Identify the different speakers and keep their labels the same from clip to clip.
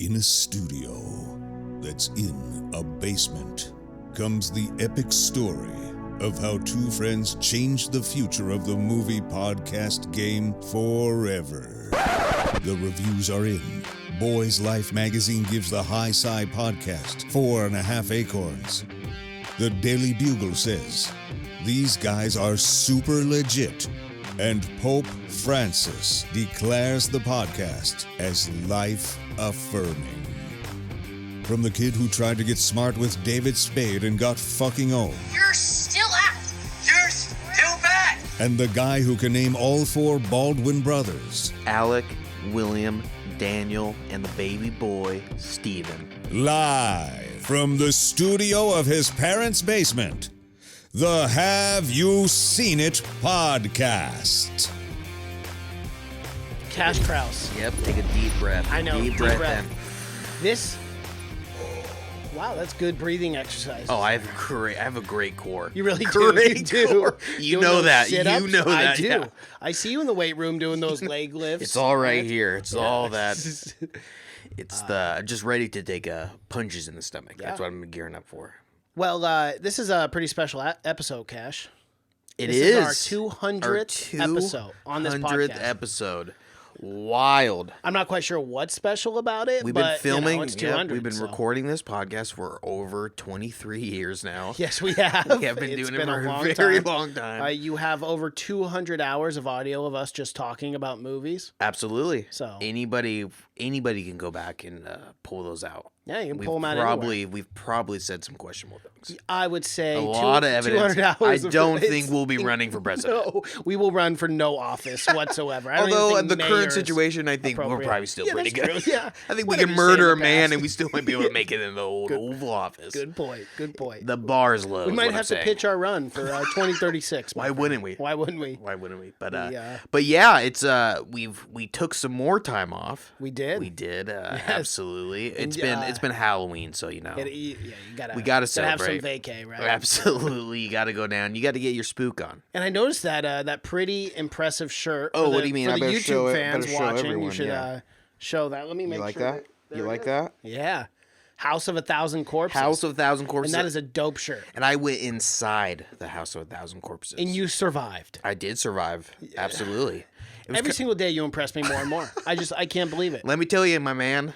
Speaker 1: In a studio that's in a basement comes the epic story of how two friends changed the future of the movie podcast game forever. The reviews are in. Boys Life magazine gives the High Side podcast 4.5 acorns. The Daily Bugle says, these guys are super legit. And Pope Francis declares the podcast as life-affirming. From the kid who tried to get smart with David Spade and got fucking old.
Speaker 2: You're still out. You're still bad.
Speaker 1: And the guy who can name all four Baldwin brothers.
Speaker 3: Alec, William, Daniel, and the baby boy, Stephen.
Speaker 1: Live from the studio of his parents' basement. The Have You Seen It podcast.
Speaker 4: Cash Kraus.
Speaker 3: Yep, take a deep breath.
Speaker 4: I know,
Speaker 3: Deep
Speaker 4: deep
Speaker 3: breath
Speaker 4: breath.
Speaker 3: in.
Speaker 4: This, wow, that's good breathing exercise.
Speaker 3: Oh, I have a great core.
Speaker 4: You really do.
Speaker 3: Great
Speaker 4: You do.
Speaker 3: core. You
Speaker 4: Doing
Speaker 3: know
Speaker 4: those
Speaker 3: that.
Speaker 4: sit-ups?
Speaker 3: You know that.
Speaker 4: I do.
Speaker 3: Yeah.
Speaker 4: I see you in the weight room doing those leg lifts.
Speaker 3: It's all right here. It's
Speaker 4: Yeah.
Speaker 3: all that. It's just ready to take punches in the stomach. That's
Speaker 4: Yeah.
Speaker 3: what I'm gearing up for.
Speaker 4: Well, this is a pretty special episode, Cash.
Speaker 3: It
Speaker 4: This
Speaker 3: is
Speaker 4: our 200th episode on this
Speaker 3: 200th
Speaker 4: podcast.
Speaker 3: episode. Wild.
Speaker 4: I'm not quite sure what's special about it.
Speaker 3: We've been
Speaker 4: but,
Speaker 3: filming.
Speaker 4: You know, it's 200.
Speaker 3: We've been
Speaker 4: so.
Speaker 3: recording this podcast for over 23 years now.
Speaker 4: Yes, we have.
Speaker 3: We have been
Speaker 4: It's
Speaker 3: doing
Speaker 4: been
Speaker 3: it for
Speaker 4: long
Speaker 3: a very
Speaker 4: time.
Speaker 3: long time.
Speaker 4: You have over 200 hours of audio of us just talking about movies.
Speaker 3: Absolutely.
Speaker 4: So-
Speaker 3: anybody can go back and pull those out.
Speaker 4: Yeah, you can
Speaker 3: We've
Speaker 4: pull them out
Speaker 3: probably
Speaker 4: anywhere.
Speaker 3: we've probably said some questionable things.
Speaker 4: I would say
Speaker 3: A lot of evidence.
Speaker 4: 200
Speaker 3: I
Speaker 4: hours of
Speaker 3: don't
Speaker 4: it's-
Speaker 3: think we'll be running for president.
Speaker 4: No, we will run for no office whatsoever. I don't
Speaker 3: Although
Speaker 4: even
Speaker 3: in the
Speaker 4: think
Speaker 3: current
Speaker 4: mayor is
Speaker 3: situation, I think we're
Speaker 4: appropriate.
Speaker 3: probably still
Speaker 4: Yeah,
Speaker 3: pretty
Speaker 4: that's
Speaker 3: good.
Speaker 4: true, yeah.
Speaker 3: I think we
Speaker 4: Whatever
Speaker 3: can
Speaker 4: you say in
Speaker 3: murder
Speaker 4: the
Speaker 3: a man
Speaker 4: past.
Speaker 3: and we still might be able to make it in the old Oval Office.
Speaker 4: Good point. Good point.
Speaker 3: The bar is low.
Speaker 4: We
Speaker 3: is
Speaker 4: might
Speaker 3: what
Speaker 4: have
Speaker 3: I'm
Speaker 4: to
Speaker 3: saying.
Speaker 4: pitch our run for 2036. my
Speaker 3: Why
Speaker 4: friend.
Speaker 3: wouldn't we?
Speaker 4: Why wouldn't we?
Speaker 3: Why wouldn't we? But
Speaker 4: Yeah.
Speaker 3: but yeah, it's we took some more time off.
Speaker 4: We did.
Speaker 3: We did. Absolutely. It's
Speaker 4: And,
Speaker 3: been Halloween, so you know.
Speaker 4: You gotta.
Speaker 3: We gotta
Speaker 4: have some
Speaker 3: celebrate.
Speaker 4: vacay, right?
Speaker 3: Absolutely. You got to go down. You got to get your spook on.
Speaker 4: And I noticed that that pretty impressive shirt.
Speaker 3: Oh,
Speaker 4: for
Speaker 3: what
Speaker 4: the,
Speaker 3: do you mean?
Speaker 4: For
Speaker 3: I
Speaker 4: the
Speaker 3: better
Speaker 4: YouTube
Speaker 3: show it-
Speaker 4: fans
Speaker 3: better show
Speaker 4: watching,
Speaker 3: everyone,
Speaker 4: you should
Speaker 3: yeah.
Speaker 4: show that. Let me make
Speaker 3: You like
Speaker 4: sure.
Speaker 3: that? You like that?
Speaker 4: Yeah. House of 1,000 Corpses.
Speaker 3: House of 1,000 Corpses.
Speaker 4: And that is a dope shirt.
Speaker 3: And I went inside the House of 1,000 Corpses.
Speaker 4: And you survived.
Speaker 3: I did survive. Absolutely. It was
Speaker 4: Every single day you impress me more and more. I can't believe it.
Speaker 3: Let me tell you, my man,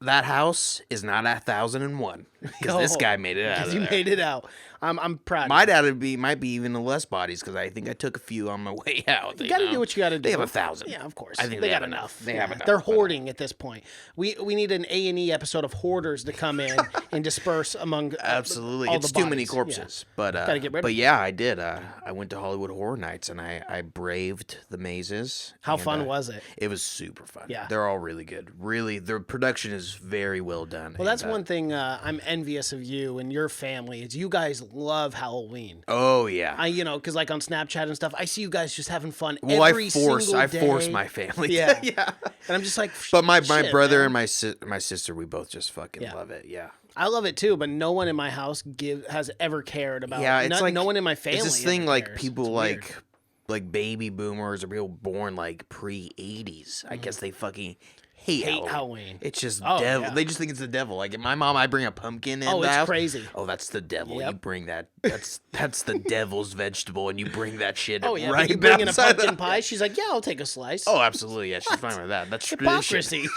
Speaker 3: that house is not 1,001 because this
Speaker 4: No,
Speaker 3: guy made it out.
Speaker 4: Because
Speaker 3: Of
Speaker 4: you
Speaker 3: there.
Speaker 4: made it out. I'm proud.
Speaker 3: Might be even less bodies because I think I took a few on my way out.
Speaker 4: You got to do what you got to do.
Speaker 3: They have 1,000.
Speaker 4: Yeah, of course.
Speaker 3: I think
Speaker 4: they
Speaker 3: they
Speaker 4: got
Speaker 3: have
Speaker 4: enough.
Speaker 3: They have enough.
Speaker 4: They're
Speaker 3: but,
Speaker 4: hoarding at this point. We need an A&E episode of hoarders to come in and disperse among
Speaker 3: Absolutely,
Speaker 4: all
Speaker 3: it's
Speaker 4: the
Speaker 3: too many
Speaker 4: bodies.
Speaker 3: corpses. But
Speaker 4: Gotta get rid of
Speaker 3: but
Speaker 4: them.
Speaker 3: yeah, I did. I went to Hollywood Horror Nights and I braved the mazes.
Speaker 4: How
Speaker 3: and,
Speaker 4: fun was it?
Speaker 3: It was super fun.
Speaker 4: Yeah.
Speaker 3: They're all really good. Really, their production is very well done.
Speaker 4: Well, that's
Speaker 3: And,
Speaker 4: one thing I'm envious of you and your family is you guys love Halloween.
Speaker 3: Oh yeah.
Speaker 4: Because like on Snapchat and stuff, I see you guys just having fun
Speaker 3: Well,
Speaker 4: every
Speaker 3: I
Speaker 4: single day.
Speaker 3: force my family.
Speaker 4: Yeah.
Speaker 3: yeah.
Speaker 4: And I'm just like,
Speaker 3: But my
Speaker 4: shit,
Speaker 3: brother
Speaker 4: man.
Speaker 3: and my sister, we both just fucking
Speaker 4: Yeah.
Speaker 3: love it. Yeah.
Speaker 4: I love it too, but no one in my house has ever cared about.
Speaker 3: Yeah, it's like
Speaker 4: no one in my family.
Speaker 3: It's this thing
Speaker 4: ever
Speaker 3: like
Speaker 4: cares.
Speaker 3: people
Speaker 4: It's weird.
Speaker 3: like baby boomers or people born like pre-80s. I guess they fucking hate
Speaker 4: Halloween.
Speaker 3: It's just
Speaker 4: Oh,
Speaker 3: devil.
Speaker 4: yeah.
Speaker 3: They just think it's the devil. Like my mom, I bring a pumpkin in.
Speaker 4: Oh,
Speaker 3: the
Speaker 4: it's
Speaker 3: house.
Speaker 4: crazy.
Speaker 3: Oh, that's the devil.
Speaker 4: Yep.
Speaker 3: You bring that. That's the devil's vegetable, and you bring that shit.
Speaker 4: Oh yeah,
Speaker 3: right
Speaker 4: but you bring in a
Speaker 3: outside the-
Speaker 4: pumpkin pie. She's like, yeah, I'll take a slice.
Speaker 3: Oh, absolutely. Yeah, she's fine with that. That's tradition.
Speaker 4: hypocrisy.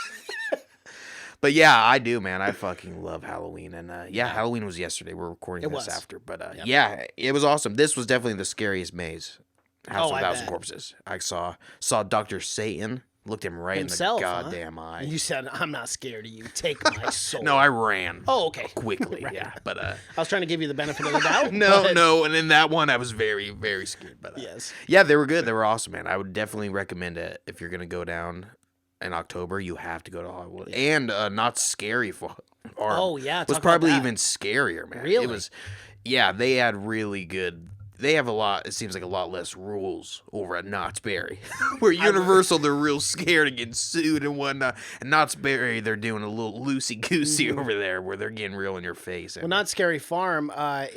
Speaker 3: But yeah, I do, man. I fucking love Halloween, and Halloween was yesterday. We're recording
Speaker 4: It
Speaker 3: this
Speaker 4: was.
Speaker 3: after, but
Speaker 4: Yep.
Speaker 3: yeah, it was awesome. This was definitely the scariest maze. House
Speaker 4: Oh,
Speaker 3: of
Speaker 4: I
Speaker 3: 1,000
Speaker 4: bet.
Speaker 3: Corpses. I saw Dr. Satan. Looked him right
Speaker 4: Himself,
Speaker 3: in the
Speaker 4: huh?
Speaker 3: goddamn eye.
Speaker 4: You said, I'm not scared of you. Take my soul.
Speaker 3: No, I ran.
Speaker 4: Oh, okay.
Speaker 3: Quickly,
Speaker 4: Right.
Speaker 3: yeah. But
Speaker 4: I was trying to give you the benefit of the doubt.
Speaker 3: no,
Speaker 4: but-
Speaker 3: no, and in that one, I was very, very scared. But
Speaker 4: Yes.
Speaker 3: yeah, they were good. They were awesome, man. I would definitely recommend it if you're gonna go down in October. You have to go to Hollywood, and Not Scary for.
Speaker 4: Oh, yeah,
Speaker 3: was
Speaker 4: talk about
Speaker 3: probably
Speaker 4: that.
Speaker 3: even scarier, man.
Speaker 4: Really?
Speaker 3: It was. Yeah, they had really good. They have a lot. It seems like a lot less rules over at Knott's Berry. Where Universal, they're real scared of getting sued and whatnot. And Knott's Berry, they're doing a little loosey goosey over there, where they're getting real in your face.
Speaker 4: Well, Not Scary Farm,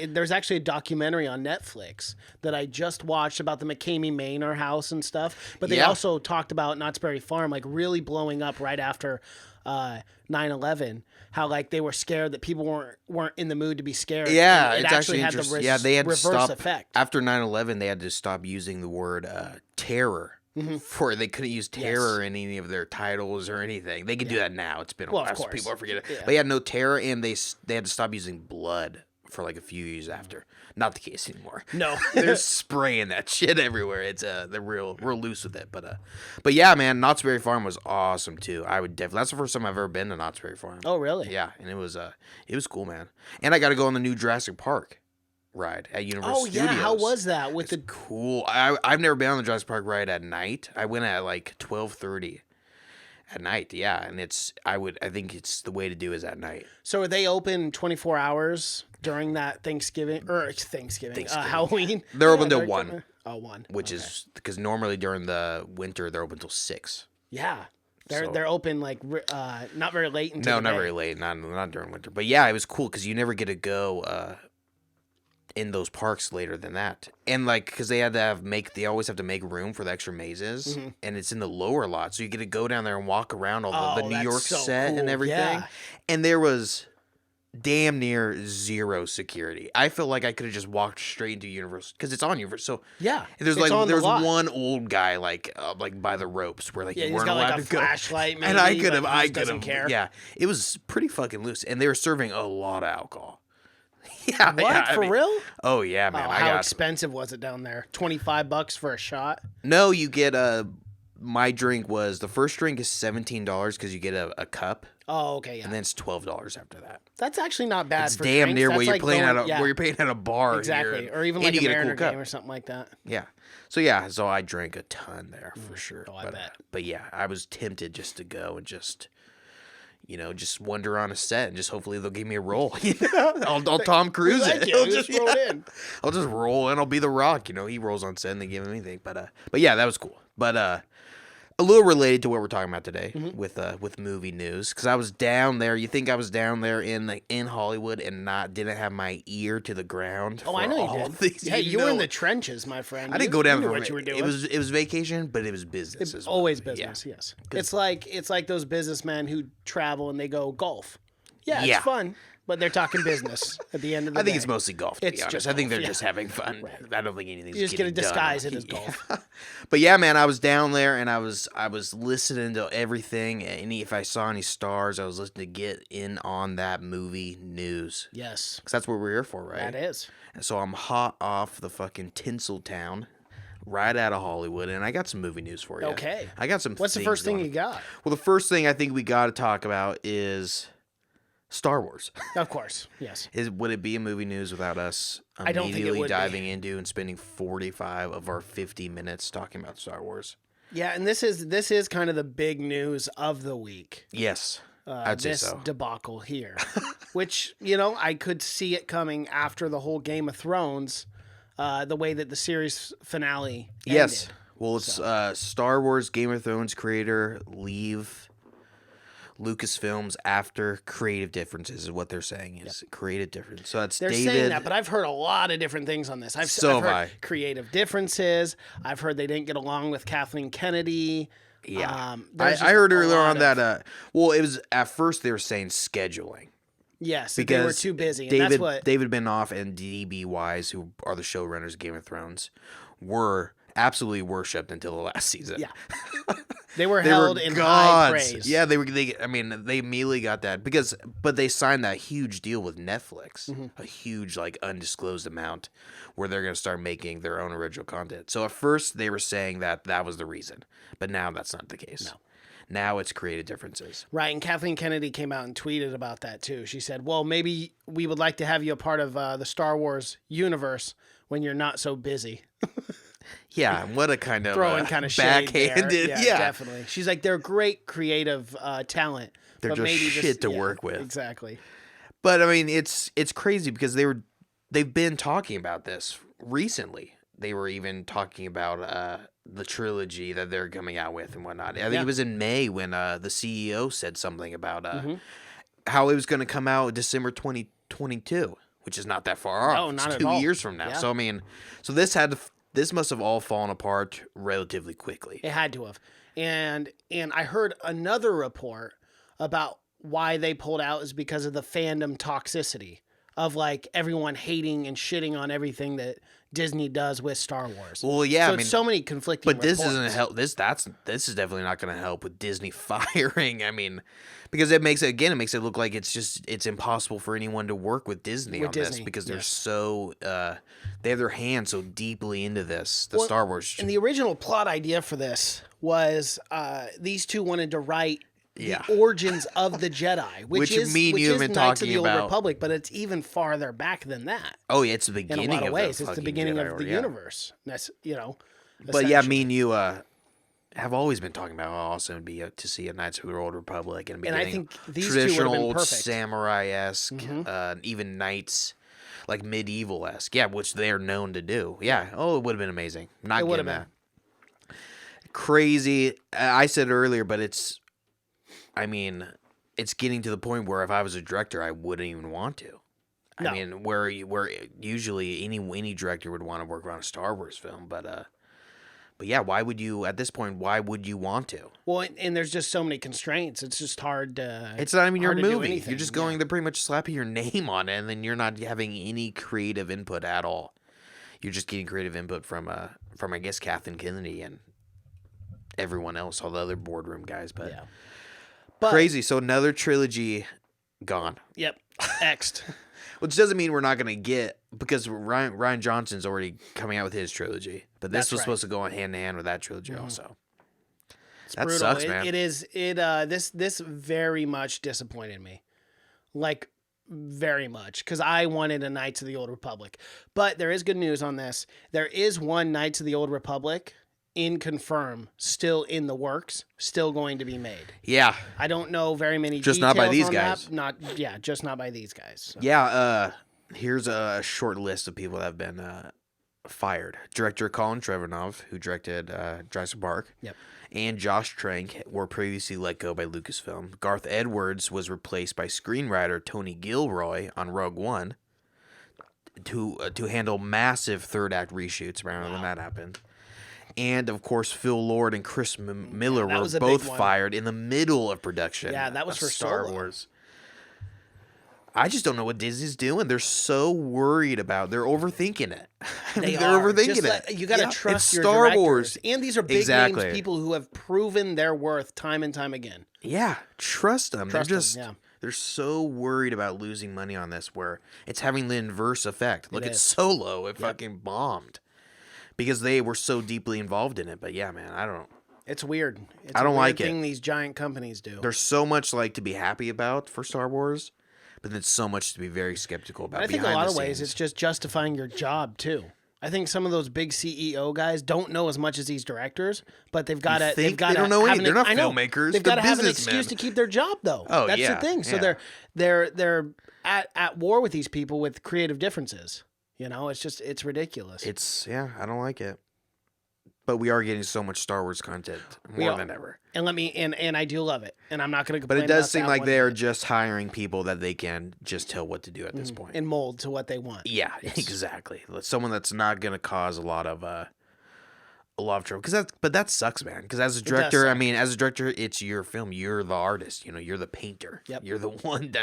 Speaker 4: there's actually a documentary on Netflix that I just watched about the McCamey Manor house and stuff. But they
Speaker 3: Yeah.
Speaker 4: also talked about Knott's Berry Farm, like really blowing up right after 9/11, how like they were scared that people weren't in the mood to be scared.
Speaker 3: Yeah,
Speaker 4: And it
Speaker 3: it's
Speaker 4: actually had the
Speaker 3: interesting. Yeah, they had to
Speaker 4: reverse
Speaker 3: stop
Speaker 4: effect.
Speaker 3: after 9/11. They had to stop using the word terror. For they couldn't use terror in any of their titles or anything. They can do that now. It's been a while, so people are forgetting.
Speaker 4: Yeah.
Speaker 3: But yeah, no terror, and they had to stop using blood for like a few years after. Not the case anymore.
Speaker 4: No.
Speaker 3: They're spraying that shit everywhere. It's they're real loose with it. But yeah, man, Knott's Berry Farm was awesome too. I would definitely. That's the first time I've ever been to Knott's Berry Farm.
Speaker 4: Oh, really?
Speaker 3: Yeah, and it was cool, man. And I got to go on the new Jurassic Park ride at Universal Studios.
Speaker 4: Oh yeah, how was that with
Speaker 3: It's cool. I've never been on the Jurassic Park ride at night. I went at like 12:30 at night. Yeah, and I think it's the way to do is at night.
Speaker 4: So are they open 24 hours during that Thanksgiving Halloween?
Speaker 3: They're open till
Speaker 4: they're
Speaker 3: 1.
Speaker 4: Oh, 1.
Speaker 3: Which is because normally during the winter they're open till 6.
Speaker 4: Yeah. They're open like not very late into
Speaker 3: No,
Speaker 4: the
Speaker 3: not
Speaker 4: day.
Speaker 3: very late. Not during winter. But yeah, it was cool because you never get to go in those parks later than that. And like, because they always have to make room for the extra mazes, and it's in the lower lot, so you get to go down there and walk around all the New
Speaker 4: that's
Speaker 3: York
Speaker 4: so
Speaker 3: set
Speaker 4: cool.
Speaker 3: and everything.
Speaker 4: Yeah.
Speaker 3: And there was damn near zero security. I feel like I could have just walked straight into Universal because it's on Universal. So
Speaker 4: Yeah,
Speaker 3: there's
Speaker 4: it's on the
Speaker 3: there's
Speaker 4: lot.
Speaker 3: one old guy like by the ropes where like
Speaker 4: Yeah,
Speaker 3: you
Speaker 4: he's
Speaker 3: weren't
Speaker 4: got
Speaker 3: allowed
Speaker 4: like a
Speaker 3: to go.
Speaker 4: flashlight, maybe,
Speaker 3: And I could have,
Speaker 4: but he doesn't care.
Speaker 3: Yeah, it was pretty fucking loose, and they were serving a lot of alcohol. Yeah,
Speaker 4: What?
Speaker 3: yeah, I
Speaker 4: For
Speaker 3: mean-
Speaker 4: real?
Speaker 3: Oh yeah, man.
Speaker 4: How expensive was it down there? $25 for a shot?
Speaker 3: No, you get my drink was the first drink is $17 because you get a cup,
Speaker 4: Oh, okay, yeah.
Speaker 3: and then it's $12 after that.
Speaker 4: That's actually not bad
Speaker 3: It's
Speaker 4: for
Speaker 3: damn
Speaker 4: drinks.
Speaker 3: near
Speaker 4: That's
Speaker 3: where you're
Speaker 4: like
Speaker 3: playing
Speaker 4: going-
Speaker 3: at a
Speaker 4: yeah,
Speaker 3: where you're paying at a bar
Speaker 4: exactly,
Speaker 3: here,
Speaker 4: or even
Speaker 3: and
Speaker 4: like
Speaker 3: you
Speaker 4: a
Speaker 3: get
Speaker 4: Mariner
Speaker 3: cool cup.
Speaker 4: game or something like that.
Speaker 3: Yeah. So I drank a ton there for sure.
Speaker 4: Oh, I bet.
Speaker 3: But yeah, I was tempted just to go and just wander on a set and just hopefully they'll give me a role. I'll Tom Cruise
Speaker 4: Like
Speaker 3: it.
Speaker 4: you, just roll in.
Speaker 3: I'll just roll and I'll be The Rock. He rolls on set and they give him anything. But yeah, that was cool. But a little related to what we're talking about today with movie news, because I was down there. You think I was down there in Hollywood and didn't have my ear to the ground?
Speaker 4: Oh, I know you did. Yeah, you were in the trenches, my friend.
Speaker 3: I didn't go down
Speaker 4: for
Speaker 3: for
Speaker 4: what you were doing.
Speaker 3: It was vacation, but it was business as well.
Speaker 4: Always business, yes. It's like those businessmen who travel and they go golf. Yeah,
Speaker 3: Yeah.
Speaker 4: it's fun, but they're talking business at the end of the day.
Speaker 3: I think it's mostly golf, to
Speaker 4: It's
Speaker 3: be honest.
Speaker 4: just
Speaker 3: I think
Speaker 4: golf,
Speaker 3: they're
Speaker 4: yeah.
Speaker 3: just having fun. I don't think anything's
Speaker 4: You just get to
Speaker 3: getting done.
Speaker 4: disguise it as golf.
Speaker 3: But yeah, man, I was down there and I was listening to everything. If I saw any stars, I was listening to get in on that movie news.
Speaker 4: Yes,
Speaker 3: Because that's what we're here for, right?
Speaker 4: that is.
Speaker 3: And so I'm hot off the fucking Tinseltown, right out of Hollywood, and I got some movie news for you.
Speaker 4: Okay.
Speaker 3: I got some
Speaker 4: What's the
Speaker 3: things
Speaker 4: first thing
Speaker 3: going.
Speaker 4: you got?
Speaker 3: Well, the first thing I think we got to talk about is Star Wars.
Speaker 4: Of course, yes.
Speaker 3: Would it be a movie news without us
Speaker 4: I don't think it
Speaker 3: immediately
Speaker 4: would be.
Speaker 3: diving into and spending 45 of our 50 minutes talking about Star Wars?
Speaker 4: Yeah, and this is kind of the big news of the week.
Speaker 3: Yes, I'd say
Speaker 4: This
Speaker 3: so.
Speaker 4: debacle here, which I could see it coming after the whole Game of Thrones, the way that the series finale ended.
Speaker 3: Yes. Well, it's Star Wars Game of Thrones creator leave Lucasfilms after creative differences is what they're saying is creative difference. So that's
Speaker 4: They're
Speaker 3: David.
Speaker 4: saying that, but I've heard a lot of different things on this. I've
Speaker 3: have
Speaker 4: heard
Speaker 3: I.
Speaker 4: creative differences. I've heard they didn't get along with Kathleen Kennedy.
Speaker 3: Yeah,
Speaker 4: there's
Speaker 3: I
Speaker 4: just
Speaker 3: heard
Speaker 4: a
Speaker 3: earlier
Speaker 4: lot
Speaker 3: on that. Well, it was at first they were saying scheduling.
Speaker 4: Yes, that they were
Speaker 3: Because
Speaker 4: too busy. And
Speaker 3: David
Speaker 4: that's what.
Speaker 3: David Benioff and D.B. Wise, who are the showrunners of Game of Thrones, were absolutely worshipped until the last season.
Speaker 4: Yeah. They were
Speaker 3: They
Speaker 4: held
Speaker 3: were
Speaker 4: in high
Speaker 3: gods.
Speaker 4: praise.
Speaker 3: Yeah, they were. They immediately got that but they signed that huge deal with Netflix,
Speaker 4: Mm-hmm.
Speaker 3: a huge undisclosed amount, where they're going to start making their own original content. So at first they were saying that was the reason, but now that's not the case. No. Now it's creative differences.
Speaker 4: Right, and Kathleen Kennedy came out and tweeted about that too. She said, "Well, maybe we would like to have you a part of the Star Wars universe when you're not so busy."
Speaker 3: Yeah, what a kind of
Speaker 4: Throwing kind of shade
Speaker 3: backhanded.
Speaker 4: there.
Speaker 3: Yeah,
Speaker 4: Definitely. She's like, they're great creative talent.
Speaker 3: They're
Speaker 4: but
Speaker 3: just
Speaker 4: maybe
Speaker 3: shit to work with.
Speaker 4: Exactly.
Speaker 3: But I mean, it's crazy because they've been talking about this recently. They were even talking about the trilogy that they're coming out with and whatnot. I think it was in May when the CEO said something about how it was going to come out December 2022, which is not that far off.
Speaker 4: No, not
Speaker 3: it's
Speaker 4: at
Speaker 3: 2
Speaker 4: all.
Speaker 3: years from now.
Speaker 4: Yeah.
Speaker 3: So I mean, this must have all fallen apart relatively quickly.
Speaker 4: It had to have. And I heard another report about why they pulled out is because of the fandom toxicity of like everyone hating and shitting on everything that Disney does with Star Wars.
Speaker 3: Well, yeah,
Speaker 4: so
Speaker 3: I mean,
Speaker 4: it's so many conflicting.
Speaker 3: but this
Speaker 4: reports.
Speaker 3: isn't help. This is definitely not going to help with Disney firing. I mean, because it makes it look like it's impossible for anyone to work with Disney on this because they're so they have their hands so deeply into this Star Wars.
Speaker 4: And the original plot idea for this was these two wanted to write the origins of the Jedi, which is
Speaker 3: me and you have been
Speaker 4: Knights of
Speaker 3: talking
Speaker 4: the Old
Speaker 3: about.
Speaker 4: Republic, but it's even farther back than that.
Speaker 3: Oh yeah, it's the beginning.
Speaker 4: In a lot of ways,
Speaker 3: the
Speaker 4: it's the
Speaker 3: fucking
Speaker 4: beginning
Speaker 3: Jedi
Speaker 4: of the
Speaker 3: Order,
Speaker 4: universe. That's
Speaker 3: But yeah, me and you have always been talking about how awesome it'd be to see a Knights of the Old Republic and
Speaker 4: I think these two would have
Speaker 3: traditional
Speaker 4: been
Speaker 3: old
Speaker 4: perfect.
Speaker 3: samurai-esque, even knights, like medieval-esque. Yeah, which they're known to do. Yeah. Oh, it would have been amazing. Not getting that. Crazy. I said earlier, but it's getting to the point where if I was a director, I wouldn't even want to.
Speaker 4: No.
Speaker 3: I mean, where usually any director would want to work on a Star Wars film, but yeah, why would you want to?
Speaker 4: Well, and there's just so many constraints. It's just hard to.
Speaker 3: It's not even your movie.
Speaker 4: Anything.
Speaker 3: You're just going. They're pretty much slapping your name on it, and then you're not having any creative input at all. You're just getting creative input from I guess Kathleen Kennedy and everyone else, all the other boardroom guys, but crazy. So another trilogy gone.
Speaker 4: Yep, X'd.
Speaker 3: Which doesn't mean we're not going to get, because Ryan Johnson's already coming out with his trilogy, but this was supposed to go hand in hand with that trilogy also. That
Speaker 4: brutal.
Speaker 3: sucks, man.
Speaker 4: It is. This very much disappointed me, like very much, because I wanted a Knights of the Old Republic. But there is good news on this. There is one Knights of the Old Republic still in the works, still going to be made.
Speaker 3: Yeah.
Speaker 4: I don't know very many
Speaker 3: just
Speaker 4: details
Speaker 3: not by these
Speaker 4: on
Speaker 3: guys.
Speaker 4: That. Just not by these guys. So.
Speaker 3: Yeah, here's a short list of people that have been fired. Director Colin Trevorrow, who directed Jurassic Park.
Speaker 4: Yep.
Speaker 3: And Josh Trank were previously let go by Lucasfilm. Garth Edwards was replaced by screenwriter Tony Gilroy on Rogue One to handle massive third act reshoots. Apparently, when that happened. And, of course, Phil Lord and Chris Miller were both fired in the middle of production.
Speaker 4: Yeah, that was for
Speaker 3: Star
Speaker 4: Solo.
Speaker 3: Wars. I just don't know what Disney's doing. They're so worried about. They're overthinking it. They're overthinking it.
Speaker 4: You got to trust your
Speaker 3: Star
Speaker 4: directors.
Speaker 3: Wars.
Speaker 4: And these are big names, people who have proven their worth time and time again.
Speaker 3: Yeah, trust them.
Speaker 4: Yeah.
Speaker 3: They're so worried about losing money on this, where it's having the inverse effect. Look at Solo. It fucking bombed. Because they were so deeply involved in it. But yeah, man, I don't.
Speaker 4: It's weird. It's
Speaker 3: I don't
Speaker 4: a weird
Speaker 3: like
Speaker 4: thing
Speaker 3: it.
Speaker 4: These giant companies do.
Speaker 3: There's so much to be happy about for Star Wars, but then so much to be very skeptical about.
Speaker 4: I think a lot of ways it's just justifying your job too. I think some of those big CEO guys don't know as much as these directors, but they've got to.
Speaker 3: They don't know anything. They're not filmmakers.
Speaker 4: They've got to have an excuse to keep their job, though.
Speaker 3: Oh,
Speaker 4: that's the thing. So they're at war with these people with creative differences. It's ridiculous.
Speaker 3: I don't like it. But we are getting so much Star Wars content more than ever.
Speaker 4: And and I do love it. And I'm not going to complain.
Speaker 3: But it does seem like they are just hiring people that they can just tell what to do at this point.
Speaker 4: And mold to what they want.
Speaker 3: Yeah, exactly. Someone that's not going to cause a lot of trouble. But that sucks, man. Because as a director, it's your film. You're the artist. You're the painter.
Speaker 4: Yep.
Speaker 3: You're the one.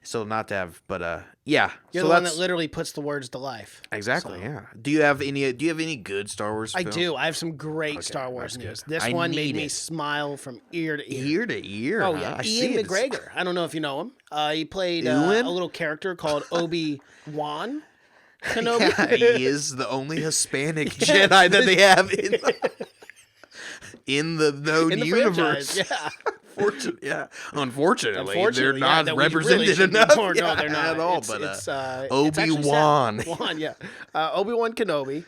Speaker 3: So not to have, but yeah.
Speaker 4: You're the one that literally puts the words to life.
Speaker 3: Exactly. So. Yeah. Do you have any good Star Wars?
Speaker 4: I do. I have some great Star Wars news. This one made me smile from ear to ear.
Speaker 3: Ear to ear.
Speaker 4: Oh yeah. Ian McGregor. I don't know if you know him. He played a little character called Obi-Wan Kenobi.
Speaker 3: Yeah, he is the only Hispanic Jedi that they have in the known universe.
Speaker 4: Franchise, yeah.
Speaker 3: Unfortunately, they're not represented enough.
Speaker 4: No, they're not
Speaker 3: at all.
Speaker 4: It's
Speaker 3: Obi-Wan.
Speaker 4: Obi-Wan Kenobi.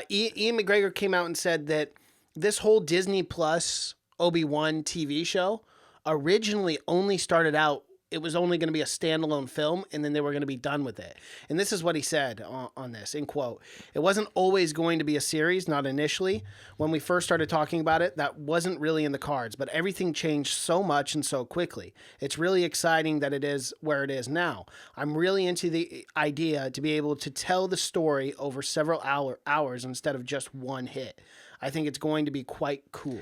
Speaker 4: Ian McGregor came out and said that this whole Disney Plus Obi-Wan TV show originally only started out. It was only going to be a standalone film, and then they were going to be done with it. And this is what he said on this, in quote, "It wasn't always going to be a series, not initially. When we first started talking about it, that wasn't really in the cards, but everything changed so much and so quickly. It's really exciting that it is where it is now. I'm really into the idea to be able to tell the story over several hours instead of just one hit. I think it's going to be quite cool."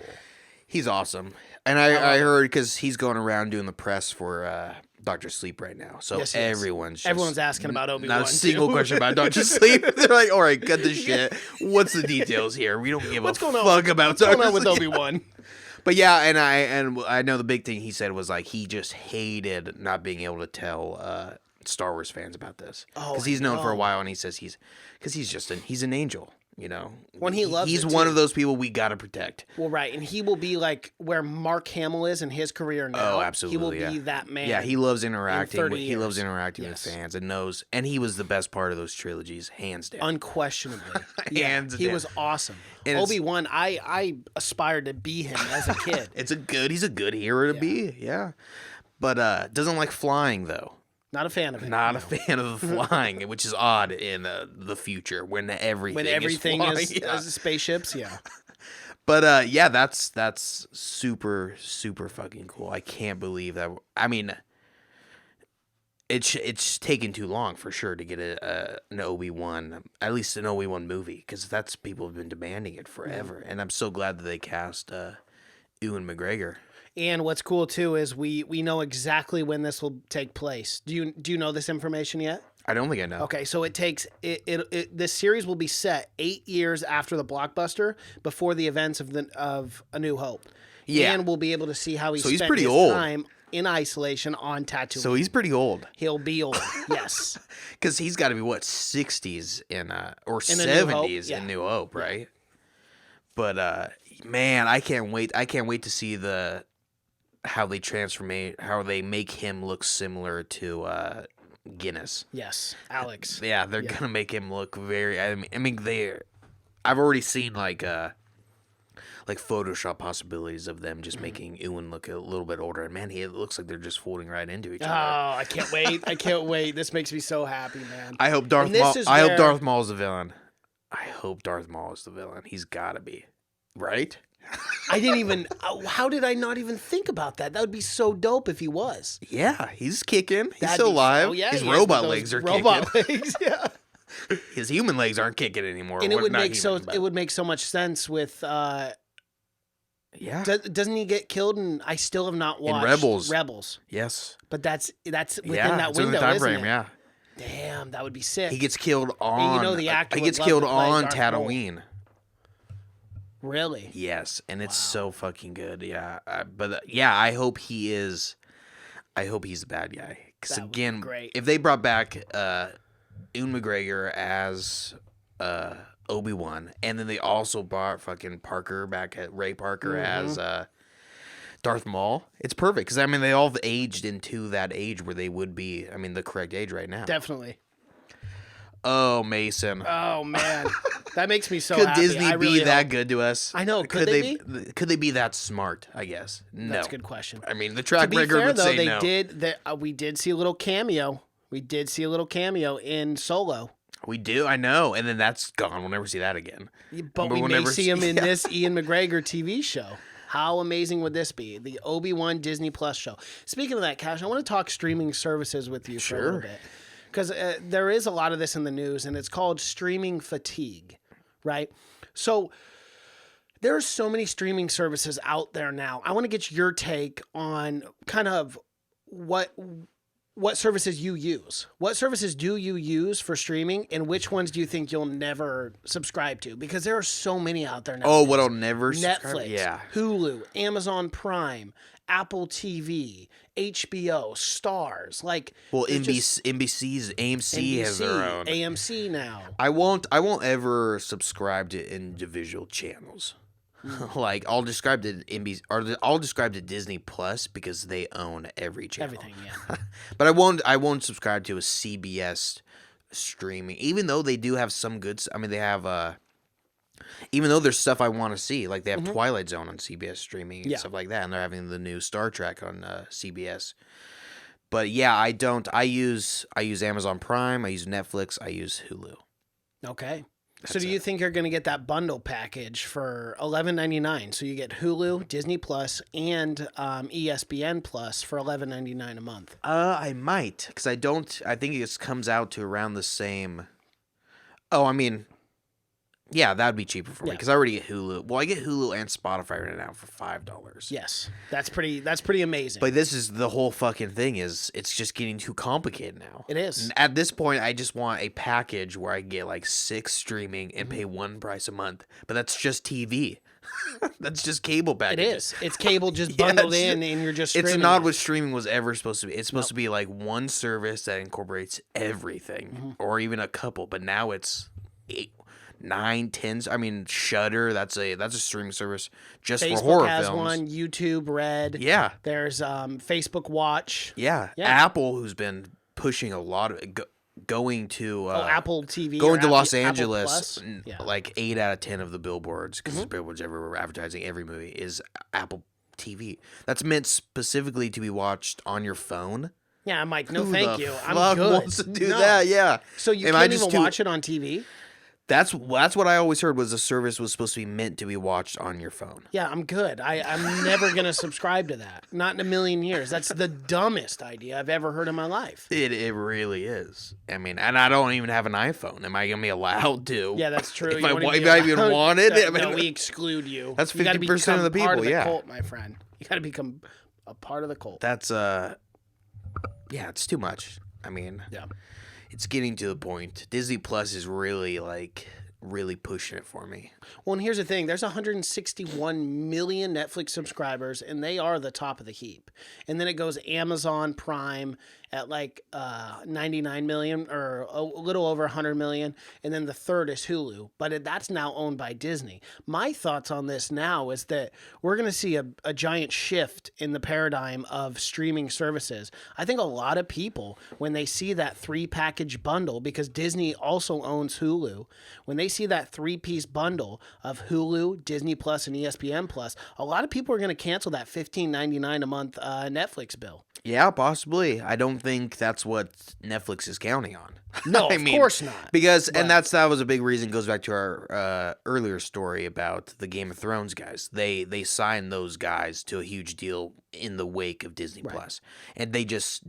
Speaker 3: He's awesome. And I heard because he's going around doing the press for Dr. Sleep right now. So
Speaker 4: Yes, he is.
Speaker 3: everyone's
Speaker 4: asking about Obi-Wan.
Speaker 3: Not a single
Speaker 4: too.
Speaker 3: question about Dr. Sleep. They're like, all right, cut the shit. What's the details here? We don't give a fuck about
Speaker 4: What's going
Speaker 3: Dr.
Speaker 4: on with
Speaker 3: Sleep.
Speaker 4: Obi-Wan?
Speaker 3: But yeah, and I know the big thing he said was like he just hated not being able to tell Star Wars fans about this because he's known for a while, and he says he's an angel. You know,
Speaker 4: When he loves
Speaker 3: he's
Speaker 4: it,
Speaker 3: one
Speaker 4: too.
Speaker 3: of those people we gotta protect.
Speaker 4: Well, right, and he will be like where Mark Hamill is in his career now.
Speaker 3: Oh, absolutely.
Speaker 4: He will be that man.
Speaker 3: Yeah, he loves interacting.
Speaker 4: 30
Speaker 3: He loves
Speaker 4: years.
Speaker 3: interacting with fans and knows. And he was the best part of those trilogies, hands down.
Speaker 4: Unquestionably,
Speaker 3: Hands
Speaker 4: he
Speaker 3: down.
Speaker 4: was awesome.
Speaker 3: And it's-
Speaker 4: Obi-Wan, I aspired to be him as a kid.
Speaker 3: He's a good hero to be. Yeah, but doesn't like flying though.
Speaker 4: Not a fan of it.
Speaker 3: Not a fan of the flying, which is odd in the future when everything
Speaker 4: is
Speaker 3: flying. Yeah.
Speaker 4: spaceships. Yeah.
Speaker 3: But yeah, that's super fucking cool. I can't believe that. I mean, it's taken too long for sure to get an Obi-Wan, at least an Obi-Wan movie, because that's people have been demanding it forever, and I'm so glad that they cast Ewan McGregor.
Speaker 4: And what's cool too is we know exactly when this will take place. Do you know this information yet?
Speaker 3: I don't think I know.
Speaker 4: Okay, so it takes this series will be set 8 years after the blockbuster, before the events of A New Hope.
Speaker 3: Yeah.
Speaker 4: And we'll be able to see how
Speaker 3: So
Speaker 4: spent
Speaker 3: he's pretty
Speaker 4: his
Speaker 3: old.
Speaker 4: time in isolation on Tatooine.
Speaker 3: So he's pretty old.
Speaker 4: He'll be old. Yes.
Speaker 3: Because he's got to be, what, 60s or
Speaker 4: In A New Hope?
Speaker 3: 70s
Speaker 4: Yeah.
Speaker 3: in New Hope, right? But, man, I can't wait. I can't wait to see how they make him look similar to Guinness.
Speaker 4: Yes. Alex.
Speaker 3: Yeah, they're going to make him look very... I mean, I've already seen, like Photoshop possibilities of them just making Ewan look a little bit older. And, man, it looks like they're just folding right into each
Speaker 4: Oh,
Speaker 3: other.
Speaker 4: I can't wait. I can't wait. This makes me so happy, man.
Speaker 3: I hope Darth
Speaker 4: And this is
Speaker 3: I hope
Speaker 4: where-
Speaker 3: Darth Maul is the villain. I hope Darth Maul is the villain. He's got to be. Right?
Speaker 4: I didn't even. How did I not even think about that? That would be so dope if he was.
Speaker 3: Yeah, he's kicking. He's
Speaker 4: That'd
Speaker 3: still
Speaker 4: be-
Speaker 3: alive.
Speaker 4: oh, yeah,
Speaker 3: His
Speaker 4: he is,
Speaker 3: robot
Speaker 4: with those
Speaker 3: legs are
Speaker 4: robot
Speaker 3: kicking.
Speaker 4: legs, yeah.
Speaker 3: His human legs aren't kicking anymore.
Speaker 4: And it
Speaker 3: Well,
Speaker 4: would
Speaker 3: not
Speaker 4: make
Speaker 3: human, but-
Speaker 4: it would make so much sense with.
Speaker 3: Yeah.
Speaker 4: Doesn't he get killed? And I still have not watched
Speaker 3: Rebels.
Speaker 4: Rebels,
Speaker 3: Yes.
Speaker 4: but that's within
Speaker 3: Yeah.
Speaker 4: that
Speaker 3: it's within
Speaker 4: window,
Speaker 3: the time
Speaker 4: isn't
Speaker 3: frame.
Speaker 4: it?
Speaker 3: Yeah.
Speaker 4: Damn, that would be sick.
Speaker 3: He gets killed on.
Speaker 4: the actor
Speaker 3: He
Speaker 4: would
Speaker 3: gets
Speaker 4: love
Speaker 3: killed
Speaker 4: to play
Speaker 3: on
Speaker 4: Darth Maul.
Speaker 3: Tatooine.
Speaker 4: Really?
Speaker 3: Yes, and it's so fucking good. Yeah, yeah, I hope he is. I hope he's the bad guy. Because
Speaker 4: That would be
Speaker 3: again,
Speaker 4: great.
Speaker 3: if they brought back Ewan McGregor as Obi-Wan, and then they also brought fucking Parker back at Ray Parker
Speaker 4: Mm-hmm.
Speaker 3: as Darth Maul, it's perfect. Because I mean, they all have aged into that age where they would be. I mean, the correct age right now.
Speaker 4: Definitely.
Speaker 3: Oh, Mason.
Speaker 4: Oh man, that makes me so
Speaker 3: Could
Speaker 4: happy.
Speaker 3: Disney
Speaker 4: I really
Speaker 3: be that
Speaker 4: hope-
Speaker 3: good to us?
Speaker 4: I know, could they
Speaker 3: Could they be that smart? I guess. No.
Speaker 4: That's a good question.
Speaker 3: I mean, the
Speaker 4: To
Speaker 3: track
Speaker 4: be
Speaker 3: record
Speaker 4: fair,
Speaker 3: would
Speaker 4: though,
Speaker 3: say
Speaker 4: they
Speaker 3: no.
Speaker 4: did. We did see a little cameo. We did see a little cameo in Solo.
Speaker 3: We do, I know, and then that's gone. We'll never see that again.
Speaker 4: But we
Speaker 3: we'll
Speaker 4: may
Speaker 3: never
Speaker 4: see him in
Speaker 3: yeah.
Speaker 4: this Ian McGregor TV show. How amazing would this be? The Obi-Wan Disney Plus show. Speaking of that, Cash, I want to talk streaming services with you for a little
Speaker 3: Sure.
Speaker 4: bit. Because there is a lot of this in the news, and it's called streaming fatigue, right? So there are so many streaming services out there now. I want to get your take on kind of what services you use. What services do you use for streaming, and which ones do you think you'll never subscribe to? Because there are so many out there now.
Speaker 3: Oh, what I'll never subscribe-
Speaker 4: Netflix,
Speaker 3: Yeah.
Speaker 4: Hulu, Amazon Prime, Apple TV, HBO, Stars. Like,
Speaker 3: Well,
Speaker 4: there's just
Speaker 3: NBC's AMC has their own.
Speaker 4: AMC now.
Speaker 3: I won't ever subscribe to individual channels. Like I'll describe to NBC or I'll describe to Disney Plus because they own every channel.
Speaker 4: Everything, yeah.
Speaker 3: But I won't subscribe to a CBS streaming, even though they do have some good. I mean, they have even though there's stuff I want to see, like they have Twilight Zone on CBS streaming and
Speaker 4: Yeah.
Speaker 3: stuff like that, and they're having the new Star Trek on CBS. But yeah, I don't. I use Amazon Prime. I use Netflix. I use Hulu.
Speaker 4: Okay. So
Speaker 3: That's
Speaker 4: do you
Speaker 3: it.
Speaker 4: think you're going to get that bundle package for $11.99? So you get Hulu, Disney Plus, and ESPN Plus for $11.99 a month.
Speaker 3: I might, because I don't. I think it comes out to around the same. Oh, I mean, Yeah, that'd be cheaper for me
Speaker 4: Yeah.
Speaker 3: because I already get Hulu. Well, I get Hulu and Spotify right now for $5.
Speaker 4: Yes, that's pretty amazing.
Speaker 3: But this is the whole fucking thing is it's just getting too complicated now.
Speaker 4: It is.
Speaker 3: And at this point, I just want a package where I get like 6 streaming and pay one price a month. But that's just TV. That's just cable
Speaker 4: It
Speaker 3: packages.
Speaker 4: is. It's cable just
Speaker 3: Yeah,
Speaker 4: bundled
Speaker 3: it's-
Speaker 4: in, and you're just.
Speaker 3: It's
Speaker 4: streaming
Speaker 3: not
Speaker 4: it.
Speaker 3: what streaming was ever supposed to be. It's supposed to be like one service that incorporates everything, or even a couple. But now it's 8, 9, 10. I mean, Shudder. That's a streaming service just
Speaker 4: Facebook
Speaker 3: for horror
Speaker 4: has
Speaker 3: films.
Speaker 4: one. YouTube Red.
Speaker 3: Yeah,
Speaker 4: There's Facebook Watch.
Speaker 3: yeah.
Speaker 4: Yeah.
Speaker 3: Apple, who's been pushing a lot of going to
Speaker 4: Apple TV.
Speaker 3: going
Speaker 4: or
Speaker 3: to Los
Speaker 4: Apple
Speaker 3: Angeles,
Speaker 4: Plus. Yeah.
Speaker 3: like 8 out of 10 of the billboards, because billboards everywhere advertising every movie is Apple TV. That's meant specifically to be watched on your phone.
Speaker 4: Yeah, I'm like, no,
Speaker 3: Who
Speaker 4: thank
Speaker 3: the
Speaker 4: you.
Speaker 3: fuck
Speaker 4: I'm good.
Speaker 3: wants to do
Speaker 4: No.
Speaker 3: that? Yeah.
Speaker 4: So you
Speaker 3: Am I
Speaker 4: can't
Speaker 3: just
Speaker 4: even
Speaker 3: too-
Speaker 4: watch it on TV?
Speaker 3: That's what I always heard was the service was supposed to be meant to be watched on your phone.
Speaker 4: Yeah, I'm good. I'm never gonna subscribe to that. Not in a million years. That's the dumbest idea I've ever heard in my life.
Speaker 3: It really is. I mean, and I don't even have an iPhone. Am I gonna be allowed to?
Speaker 4: Yeah, that's true.
Speaker 3: If
Speaker 4: You
Speaker 3: I,
Speaker 4: wouldn't
Speaker 3: if
Speaker 4: be
Speaker 3: I even
Speaker 4: allowed-
Speaker 3: wanted it, I
Speaker 4: No,
Speaker 3: mean,
Speaker 4: we exclude you.
Speaker 3: That's
Speaker 4: You gotta
Speaker 3: 50% of the
Speaker 4: become part
Speaker 3: people,
Speaker 4: the
Speaker 3: yeah.
Speaker 4: cult, my friend. You got to become a part of the cult.
Speaker 3: that's yeah, it's too much. I mean,
Speaker 4: Yeah.
Speaker 3: it's getting to the point. Disney Plus is really pushing it for me.
Speaker 4: Well, and here's the thing: there's 161 million Netflix subscribers, and they are the top of the heap. And then it goes Amazon Prime at like 99 million, or a little over 100 million, and then the third is Hulu. But that's now owned by Disney. My thoughts on this now is that we're going to see a giant shift in the paradigm of streaming services. I think a lot of people, when they see that 3-package bundle, because Disney also owns Hulu, when they see that 3-piece bundle of Hulu, Disney Plus, and ESPN Plus, a lot of people are going to cancel that $15.99 a month Netflix bill.
Speaker 3: Yeah, possibly. I don't think that's what Netflix is counting on.
Speaker 4: No,
Speaker 3: I
Speaker 4: of
Speaker 3: mean,
Speaker 4: course not.
Speaker 3: Because and that was a big reason. Goes back to our earlier story about the Game of Thrones guys. They signed those guys to a huge deal in the wake of Disney Plus, and they just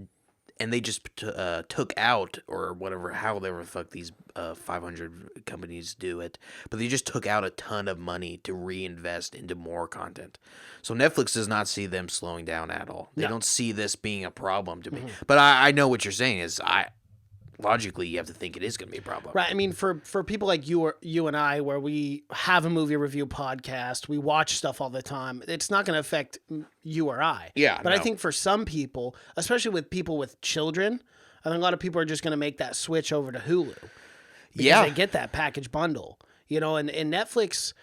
Speaker 3: took out, or whatever, however the fuck these 500 companies do it, but they just took out a ton of money to reinvest into more content. So Netflix does not see them slowing down at all. They don't see this being a problem to me. But I know what you're saying is logically you have to think it is going to be a problem.
Speaker 4: Right. I mean, for people like you and I, where we have a movie review podcast, we watch stuff all the time. It's not going to affect you or I.
Speaker 3: Yeah,
Speaker 4: But I
Speaker 3: no.
Speaker 4: think for some people, especially with people with children, I think a lot of people are just going to make that switch over to Hulu. Because they get that package bundle, you know. And Netflix,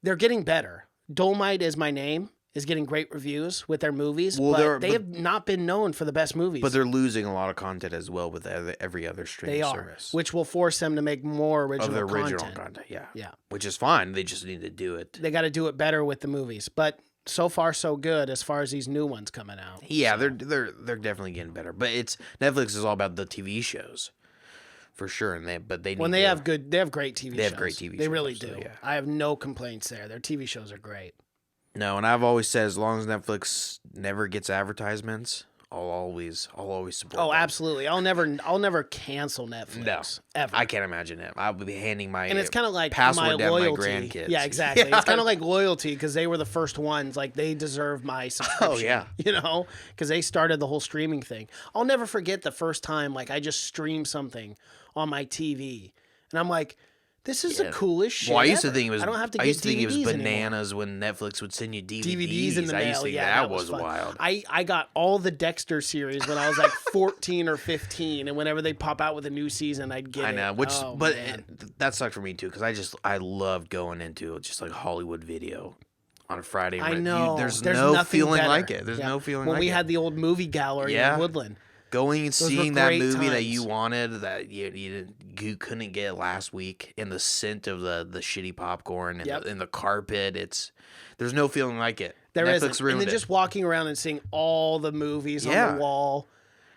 Speaker 4: they're getting better. Dolomite Is My Name is getting great reviews with their movies, but they have not been known for the best movies.
Speaker 3: But they're losing a lot of content as well with every other streaming
Speaker 4: They are,
Speaker 3: service.
Speaker 4: which will force them to make more
Speaker 3: Of
Speaker 4: original
Speaker 3: the original
Speaker 4: content.
Speaker 3: content, yeah.
Speaker 4: Yeah.
Speaker 3: Which is fine. They just need to do it.
Speaker 4: They got to do it better with the movies. But so far, so good as far as these new ones coming out.
Speaker 3: Yeah, they're definitely getting better. But Netflix is all about the TV shows, for sure. And they have great TV shows.
Speaker 4: They have great
Speaker 3: TV
Speaker 4: They
Speaker 3: shows,
Speaker 4: really
Speaker 3: so,
Speaker 4: do.
Speaker 3: yeah.
Speaker 4: I have no complaints there. Their TV shows are great.
Speaker 3: No, and I've always said as long as Netflix never gets advertisements, I'll always support.
Speaker 4: Oh,
Speaker 3: them.
Speaker 4: absolutely. I'll never cancel Netflix.
Speaker 3: No,
Speaker 4: ever.
Speaker 3: I can't imagine it. I'll be handing my
Speaker 4: And it's kind of like
Speaker 3: password
Speaker 4: my
Speaker 3: down
Speaker 4: loyalty.
Speaker 3: to my grandkids.
Speaker 4: Yeah, exactly. It's kind of like loyalty because they were the first ones. Like they deserve my subscription.
Speaker 3: Oh, yeah.
Speaker 4: You know, because they started the whole streaming thing. I'll never forget the first time like I just streamed something on my TV, and I'm like, this is the coolest shit.
Speaker 3: Well, I used to
Speaker 4: ever.
Speaker 3: think it was.
Speaker 4: I don't have to
Speaker 3: I
Speaker 4: get
Speaker 3: used to think it was
Speaker 4: DVDs anymore.
Speaker 3: bananas when Netflix would send you DVDs.
Speaker 4: DVDs in the mail.
Speaker 3: I used to think
Speaker 4: yeah,
Speaker 3: that was
Speaker 4: fun.
Speaker 3: wild.
Speaker 4: I got all the Dexter series when I was like 14 or 15, and whenever they pop out with a new season, I'd get it.
Speaker 3: I know,
Speaker 4: Oh,
Speaker 3: but
Speaker 4: man.
Speaker 3: that sucked for me too because I loved going into just like Hollywood Video on a Friday.
Speaker 4: I know.
Speaker 3: There's
Speaker 4: nothing
Speaker 3: no feeling
Speaker 4: better.
Speaker 3: like it. There's
Speaker 4: Yeah.
Speaker 3: no feeling
Speaker 4: when
Speaker 3: like
Speaker 4: we
Speaker 3: it.
Speaker 4: had the old movie gallery
Speaker 3: Yeah.
Speaker 4: in Woodland.
Speaker 3: Going and
Speaker 4: were
Speaker 3: seeing that
Speaker 4: great
Speaker 3: movie that
Speaker 4: times.
Speaker 3: you wanted that you couldn't get last week, and the scent of the shitty popcorn and,
Speaker 4: Yep.
Speaker 3: the carpet, there's no feeling like it.
Speaker 4: There
Speaker 3: Netflix
Speaker 4: isn't. And
Speaker 3: ruined
Speaker 4: then
Speaker 3: it.
Speaker 4: just walking around and seeing all the movies on
Speaker 3: Yeah.
Speaker 4: the wall.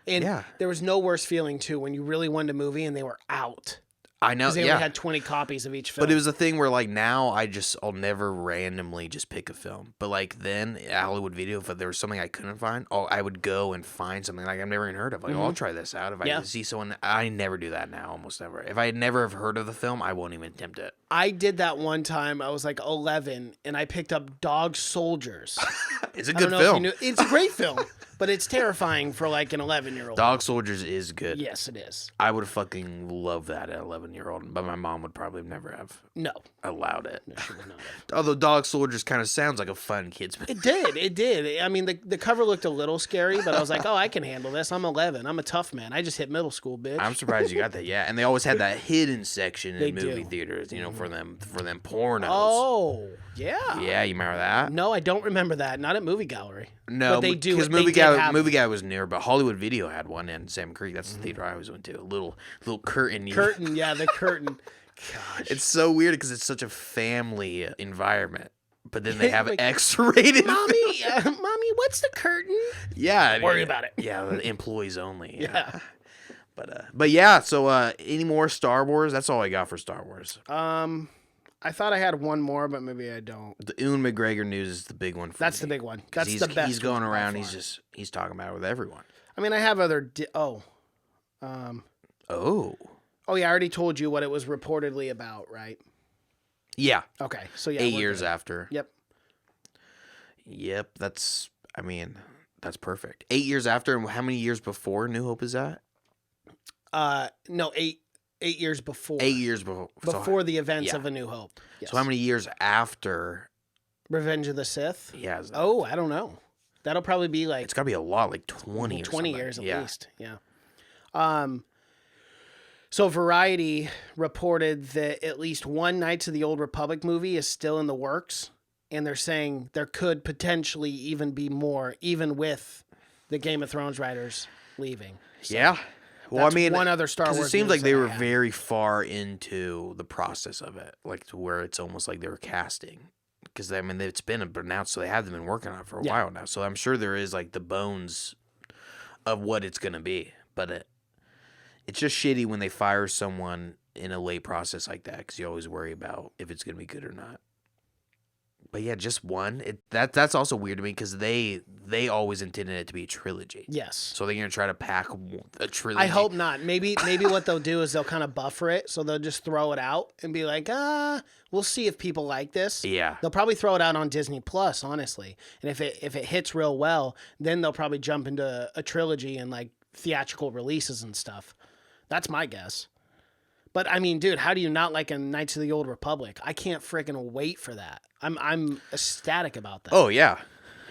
Speaker 4: And
Speaker 3: Yeah.
Speaker 4: there was no worse feeling too when you really wanted a movie and they were out.
Speaker 3: I know,
Speaker 4: Because they
Speaker 3: yeah.
Speaker 4: only had 20 copies of each film.
Speaker 3: But it was a thing where like now I'll never randomly just pick a film. But like then at Hollywood Video, if there was something I couldn't find, I would go and find something like I've never even heard of. Like, I'll try this out. If
Speaker 4: Yeah.
Speaker 3: I see someone, I never do that now, almost never. If I never have heard of the film, I won't even attempt it.
Speaker 4: I did that one time. I was like 11, and I picked up Dog Soldiers.
Speaker 3: It's a
Speaker 4: I
Speaker 3: good
Speaker 4: don't know if you
Speaker 3: film.
Speaker 4: knew- It's a great film, but it's terrifying for like an 11-year-old.
Speaker 3: Dog Soldiers is good.
Speaker 4: Yes, it is.
Speaker 3: I would fucking love that at 11-year-old, but my mom would probably never have
Speaker 4: No,
Speaker 3: allowed it.
Speaker 4: she would not have.
Speaker 3: Although Dog Soldiers kind of sounds like a fun kid's movie.
Speaker 4: It did. I mean, the cover looked a little scary, but I was like, oh, I can handle this. I'm 11. I'm a tough man. I just hit middle school, bitch.
Speaker 3: I'm surprised you got that. Yeah, and they always had that hidden section
Speaker 4: They
Speaker 3: in movie
Speaker 4: do.
Speaker 3: theaters, you know, for them pornos.
Speaker 4: Oh, yeah.
Speaker 3: Yeah, you remember that?
Speaker 4: No, I don't remember that. Not at Movie Gallery.
Speaker 3: No,
Speaker 4: but they do.
Speaker 3: because
Speaker 4: They
Speaker 3: movie
Speaker 4: did have
Speaker 3: movie guy was near, but Hollywood Video had one in Salmon Creek. That's the theater I always went to. A little curtain.
Speaker 4: curtain. Yeah, the curtain. Gosh.
Speaker 3: It's so weird because it's such a family environment, but then they have
Speaker 4: Like,
Speaker 3: X-rated.
Speaker 4: Mommy, what's the curtain?
Speaker 3: Yeah,
Speaker 4: Worry about it.
Speaker 3: Yeah, the employees only.
Speaker 4: Yeah.
Speaker 3: But yeah. So any more Star Wars? That's all I got for Star Wars.
Speaker 4: I thought I had one more, but maybe I don't.
Speaker 3: The Ewan McGregor news is the big one.
Speaker 4: That's
Speaker 3: me.
Speaker 4: the big one.
Speaker 3: 'Cause
Speaker 4: That's the best.
Speaker 3: He's going
Speaker 4: one by
Speaker 3: around.
Speaker 4: far.
Speaker 3: He's talking about it with everyone.
Speaker 4: I mean, I have other.
Speaker 3: Oh,
Speaker 4: Oh yeah, I already told you what it was reportedly about, right?
Speaker 3: yeah.
Speaker 4: Okay, so yeah,
Speaker 3: 8
Speaker 4: we're
Speaker 3: years
Speaker 4: good.
Speaker 3: after.
Speaker 4: Yep.
Speaker 3: That's perfect. 8 years after, and how many years before New Hope is that?
Speaker 4: No, eight years before.
Speaker 3: 8 years before.
Speaker 4: Before the events
Speaker 3: yeah.
Speaker 4: of A New Hope. Yes.
Speaker 3: So how many years after?
Speaker 4: Revenge of the Sith?
Speaker 3: Yeah. Is that?
Speaker 4: Oh, I don't know. That'll probably be like
Speaker 3: It's got to be a lot, like 20 or
Speaker 4: 20
Speaker 3: something.
Speaker 4: years at
Speaker 3: Yeah.
Speaker 4: least. Yeah. So Variety reported that at least one Knights of the Old Republic movie is still in the works, and they're saying there could potentially even be more, even with the Game of Thrones writers leaving. So
Speaker 3: Yeah. Well,
Speaker 4: that's
Speaker 3: I mean,
Speaker 4: one other Star Wars
Speaker 3: because it seems
Speaker 4: news
Speaker 3: like they
Speaker 4: that I
Speaker 3: were
Speaker 4: have.
Speaker 3: very far into the process of it, like to where it's almost like they were casting. Because I mean, it's been announced, so they have been working on it for a while now. So I'm sure there is like the bones of what it's gonna be, but it's just shitty when they fire someone in a late process like that, because you always worry about if it's gonna be good or not. But yeah, just one. That's also weird to me because they always intended it to be a trilogy.
Speaker 4: Yes.
Speaker 3: So they're gonna try to pack a trilogy.
Speaker 4: I hope not. Maybe what they'll do is they'll kind of buffer it, so they'll just throw it out and be like, we'll see if people like this.
Speaker 3: Yeah.
Speaker 4: They'll probably throw it out on Disney Plus, honestly. And if it hits real well, then they'll probably jump into a trilogy and like theatrical releases and stuff. That's my guess. But I mean, dude, how do you not like a Knights of the Old Republic? I can't freaking wait for that. I'm ecstatic about that.
Speaker 3: Oh yeah,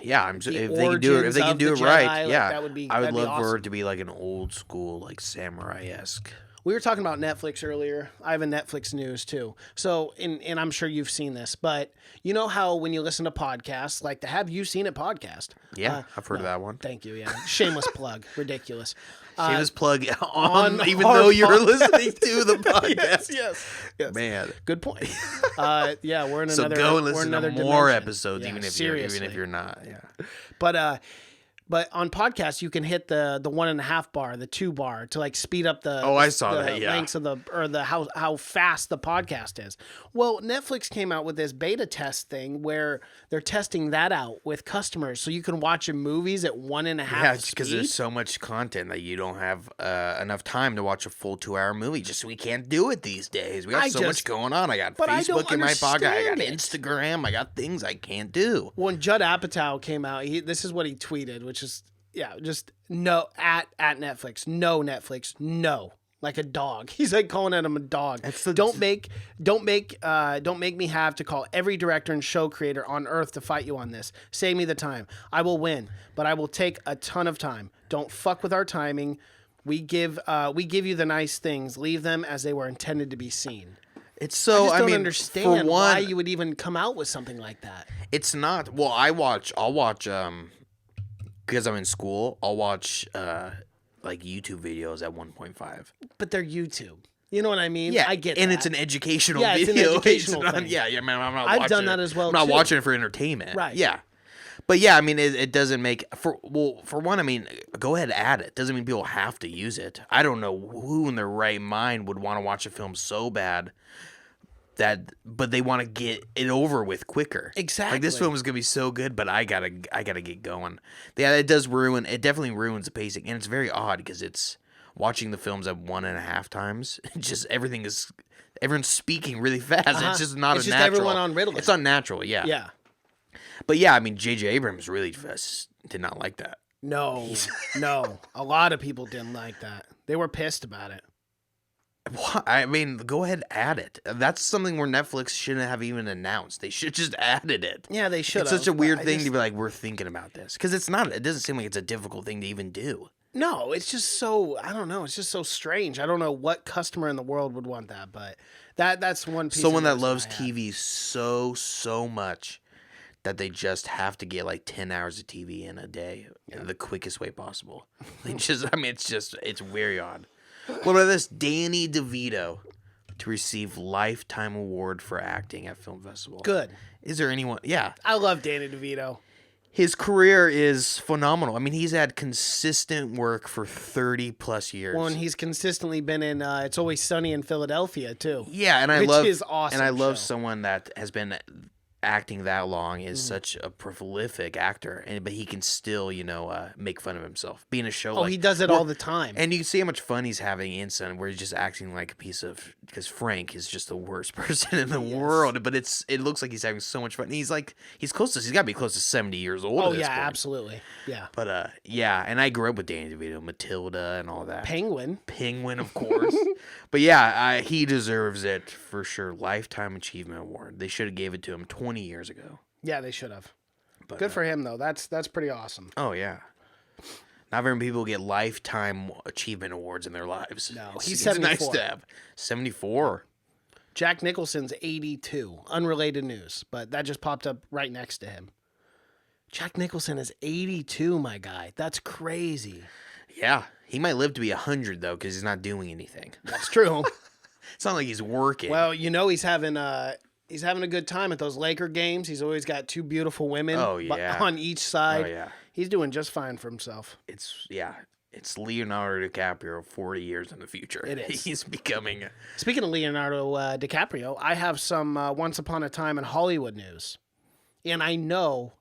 Speaker 3: yeah. If they can do it,
Speaker 4: origins of the
Speaker 3: right,
Speaker 4: Jedi, like,
Speaker 3: yeah.
Speaker 4: that would be-
Speaker 3: I would
Speaker 4: that'd be
Speaker 3: love for
Speaker 4: awesome.
Speaker 3: it to be like an old school, like samurai-esque.
Speaker 4: We were talking about Netflix earlier. I have a Netflix news too. So, and I'm sure you've seen this, but you know how when you listen to podcasts, like the Have You Seen It podcast?
Speaker 3: Yeah, I've heard of that one.
Speaker 4: Thank you. Yeah. Shameless plug. Ridiculous.
Speaker 3: Shameless plug on even
Speaker 4: our
Speaker 3: though you're
Speaker 4: pod-
Speaker 3: listening to the podcast.
Speaker 4: yes.
Speaker 3: Man.
Speaker 4: Good point. Yeah, we're in
Speaker 3: So
Speaker 4: another.
Speaker 3: go and
Speaker 4: we're in
Speaker 3: listen to
Speaker 4: another
Speaker 3: more
Speaker 4: dimension.
Speaker 3: episodes,
Speaker 4: Yeah,
Speaker 3: even if
Speaker 4: seriously.
Speaker 3: you're not. Yeah.
Speaker 4: But on podcasts, you can hit the 1.5 bar, the 2 bar to like speed up the
Speaker 3: Oh, I saw that, yeah.
Speaker 4: lengths of the how fast the podcast is. Well, Netflix came out with this beta test thing where they're testing that out with customers, so you can watch your movies at 1.5
Speaker 3: Yeah, it's because
Speaker 4: speed.
Speaker 3: there's so much content that you don't have enough time to watch a full 2-hour movie. Just we can't do it these days. We got so much going on. I got
Speaker 4: but I don't
Speaker 3: Facebook in my pocket. I got
Speaker 4: understand it.
Speaker 3: Instagram. I got things I can't do.
Speaker 4: When Judd Apatow came out, this is what he tweeted, which is just no at Netflix, no, like a dog. He's like calling at him a dog. Don't make me have to call every director and show creator on earth to fight you on this. Save me the time. I will win, but I will take a ton of time. Don't fuck with our timing. We give you the nice things. Leave them as they were intended to be seen.
Speaker 3: It's so.
Speaker 4: I just don't
Speaker 3: mean,
Speaker 4: understand
Speaker 3: for
Speaker 4: why
Speaker 3: one,
Speaker 4: you would even come out with something like that.
Speaker 3: It's not. Well, I'll watch because I'm in school. I'll watch like YouTube videos at 1.5.
Speaker 4: But they're YouTube. You know what I mean?
Speaker 3: Yeah,
Speaker 4: I get
Speaker 3: and
Speaker 4: that.
Speaker 3: it's an educational
Speaker 4: Yeah, it's an
Speaker 3: video.
Speaker 4: educational
Speaker 3: not-
Speaker 4: thing.
Speaker 3: Yeah, man. I'm not.
Speaker 4: I've
Speaker 3: watching
Speaker 4: done that
Speaker 3: it.
Speaker 4: as well,
Speaker 3: I'm not
Speaker 4: too.
Speaker 3: watching it for entertainment.
Speaker 4: Right.
Speaker 3: Yeah. But yeah, I mean, it doesn't make for one. I mean, go ahead, add it. Doesn't mean people have to use it. I don't know who in their right mind would want to watch a film so bad but they want to get it over with quicker.
Speaker 4: Exactly.
Speaker 3: Like this film is gonna be so good, but I gotta get going. Yeah, it definitely ruins the pacing, and it's very odd because it's watching the films at 1.5 times. Just everything is Everyone's speaking really fast. It's just not
Speaker 4: It's
Speaker 3: a
Speaker 4: just
Speaker 3: natural.
Speaker 4: everyone on Ritalin.
Speaker 3: It's unnatural, yeah.
Speaker 4: Yeah.
Speaker 3: But yeah, I mean, J.J. Abrams really did not like that.
Speaker 4: No. A lot of people didn't like that. They were pissed about it.
Speaker 3: I mean, go ahead, add it. That's something where Netflix shouldn't have even announced. They should just added it.
Speaker 4: Yeah, they should.
Speaker 3: It's such a weird thing to be like, we're thinking about this, because it's not. It doesn't seem like it's a difficult thing to even do.
Speaker 4: No, it's just so, I don't know. It's just so strange. I don't know what customer in the world would want that, but that's one piece.
Speaker 3: Someone
Speaker 4: of
Speaker 3: that loves
Speaker 4: news I had.
Speaker 3: TV so much that they just have to get like 10 hours of TV in a day the quickest way possible. They just, I mean, it's very odd. What about this? Danny DeVito to receive Lifetime Award for acting at Film Festival.
Speaker 4: Good.
Speaker 3: Is there anyone? Yeah.
Speaker 4: I love Danny DeVito.
Speaker 3: His career is phenomenal. I mean, he's had consistent work for 30 plus years.
Speaker 4: Well, and he's consistently been in It's Always Sunny in Philadelphia, too.
Speaker 3: Yeah, and
Speaker 4: Which is awesome
Speaker 3: And I love
Speaker 4: show.
Speaker 3: someone that has been acting that long, is such a prolific actor, but he can still, make fun of himself. Being a show,
Speaker 4: Oh, he does it all the time.
Speaker 3: and you can see how much fun he's having in Son, where he's just acting like a piece of, because Frank is just the worst person in the world, but it looks like he's having so much fun. And he's got to be close to 70 years old.
Speaker 4: Oh,
Speaker 3: at this
Speaker 4: yeah,
Speaker 3: point.
Speaker 4: absolutely. Yeah.
Speaker 3: But yeah, and I grew up with Danny DeVito, Matilda, and all that.
Speaker 4: Penguin.
Speaker 3: Penguin, of course. But yeah, he deserves it for sure. Lifetime Achievement Award. They should have gave it to him 20 years ago.
Speaker 4: Yeah, they should have.
Speaker 3: But,
Speaker 4: Good for him, though. That's pretty awesome.
Speaker 3: Oh yeah. Not very many people get Lifetime Achievement Awards in their lives.
Speaker 4: No,
Speaker 3: It's-
Speaker 4: he's
Speaker 3: it's nice
Speaker 4: 74.
Speaker 3: to have. 74.
Speaker 4: Jack Nicholson's 82. Unrelated news, but that just popped up right next to him. Jack Nicholson is 82, my guy. That's crazy.
Speaker 3: Yeah, he might live to be 100 though, because he's not doing anything.
Speaker 4: That's true.
Speaker 3: It's not like he's working.
Speaker 4: Well, he's having a good time at those Laker games. He's always got two beautiful women on each side.
Speaker 3: Oh yeah.
Speaker 4: He's doing just fine for himself.
Speaker 3: It's Leonardo DiCaprio 40 years in the future.
Speaker 4: It is.
Speaker 3: He's becoming.
Speaker 4: Speaking of Leonardo DiCaprio, I have some Once Upon a Time in Hollywood news. And I know,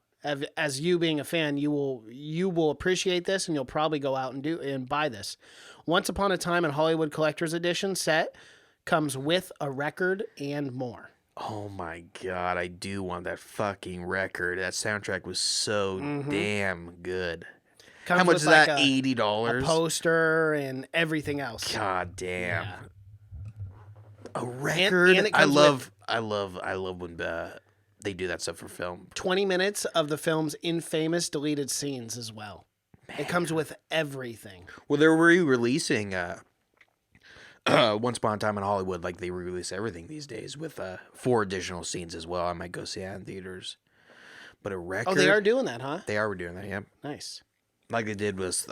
Speaker 4: as you being a fan, you will appreciate this, and you'll probably go out and buy this. Once Upon a Time in Hollywood Collector's Edition set comes with a record and more.
Speaker 3: Oh my god, I do want that fucking record. That soundtrack was so damn good.
Speaker 4: Comes
Speaker 3: How much
Speaker 4: with
Speaker 3: is that?
Speaker 4: a
Speaker 3: $80?
Speaker 4: poster and everything else.
Speaker 3: God damn.
Speaker 4: Yeah.
Speaker 3: A record.
Speaker 4: and it
Speaker 3: I
Speaker 4: comes
Speaker 3: love when they do that stuff for film.
Speaker 4: 20 minutes of the film's infamous deleted scenes as well. It comes with everything.
Speaker 3: Well, they're re-releasing Once Upon a Time in Hollywood, like they re-release everything these days with 4 additional scenes as well. I might go see that in theaters. But a record.
Speaker 4: Oh, they are doing that, huh?
Speaker 3: They are doing that, yep.
Speaker 4: Nice.
Speaker 3: Like they did with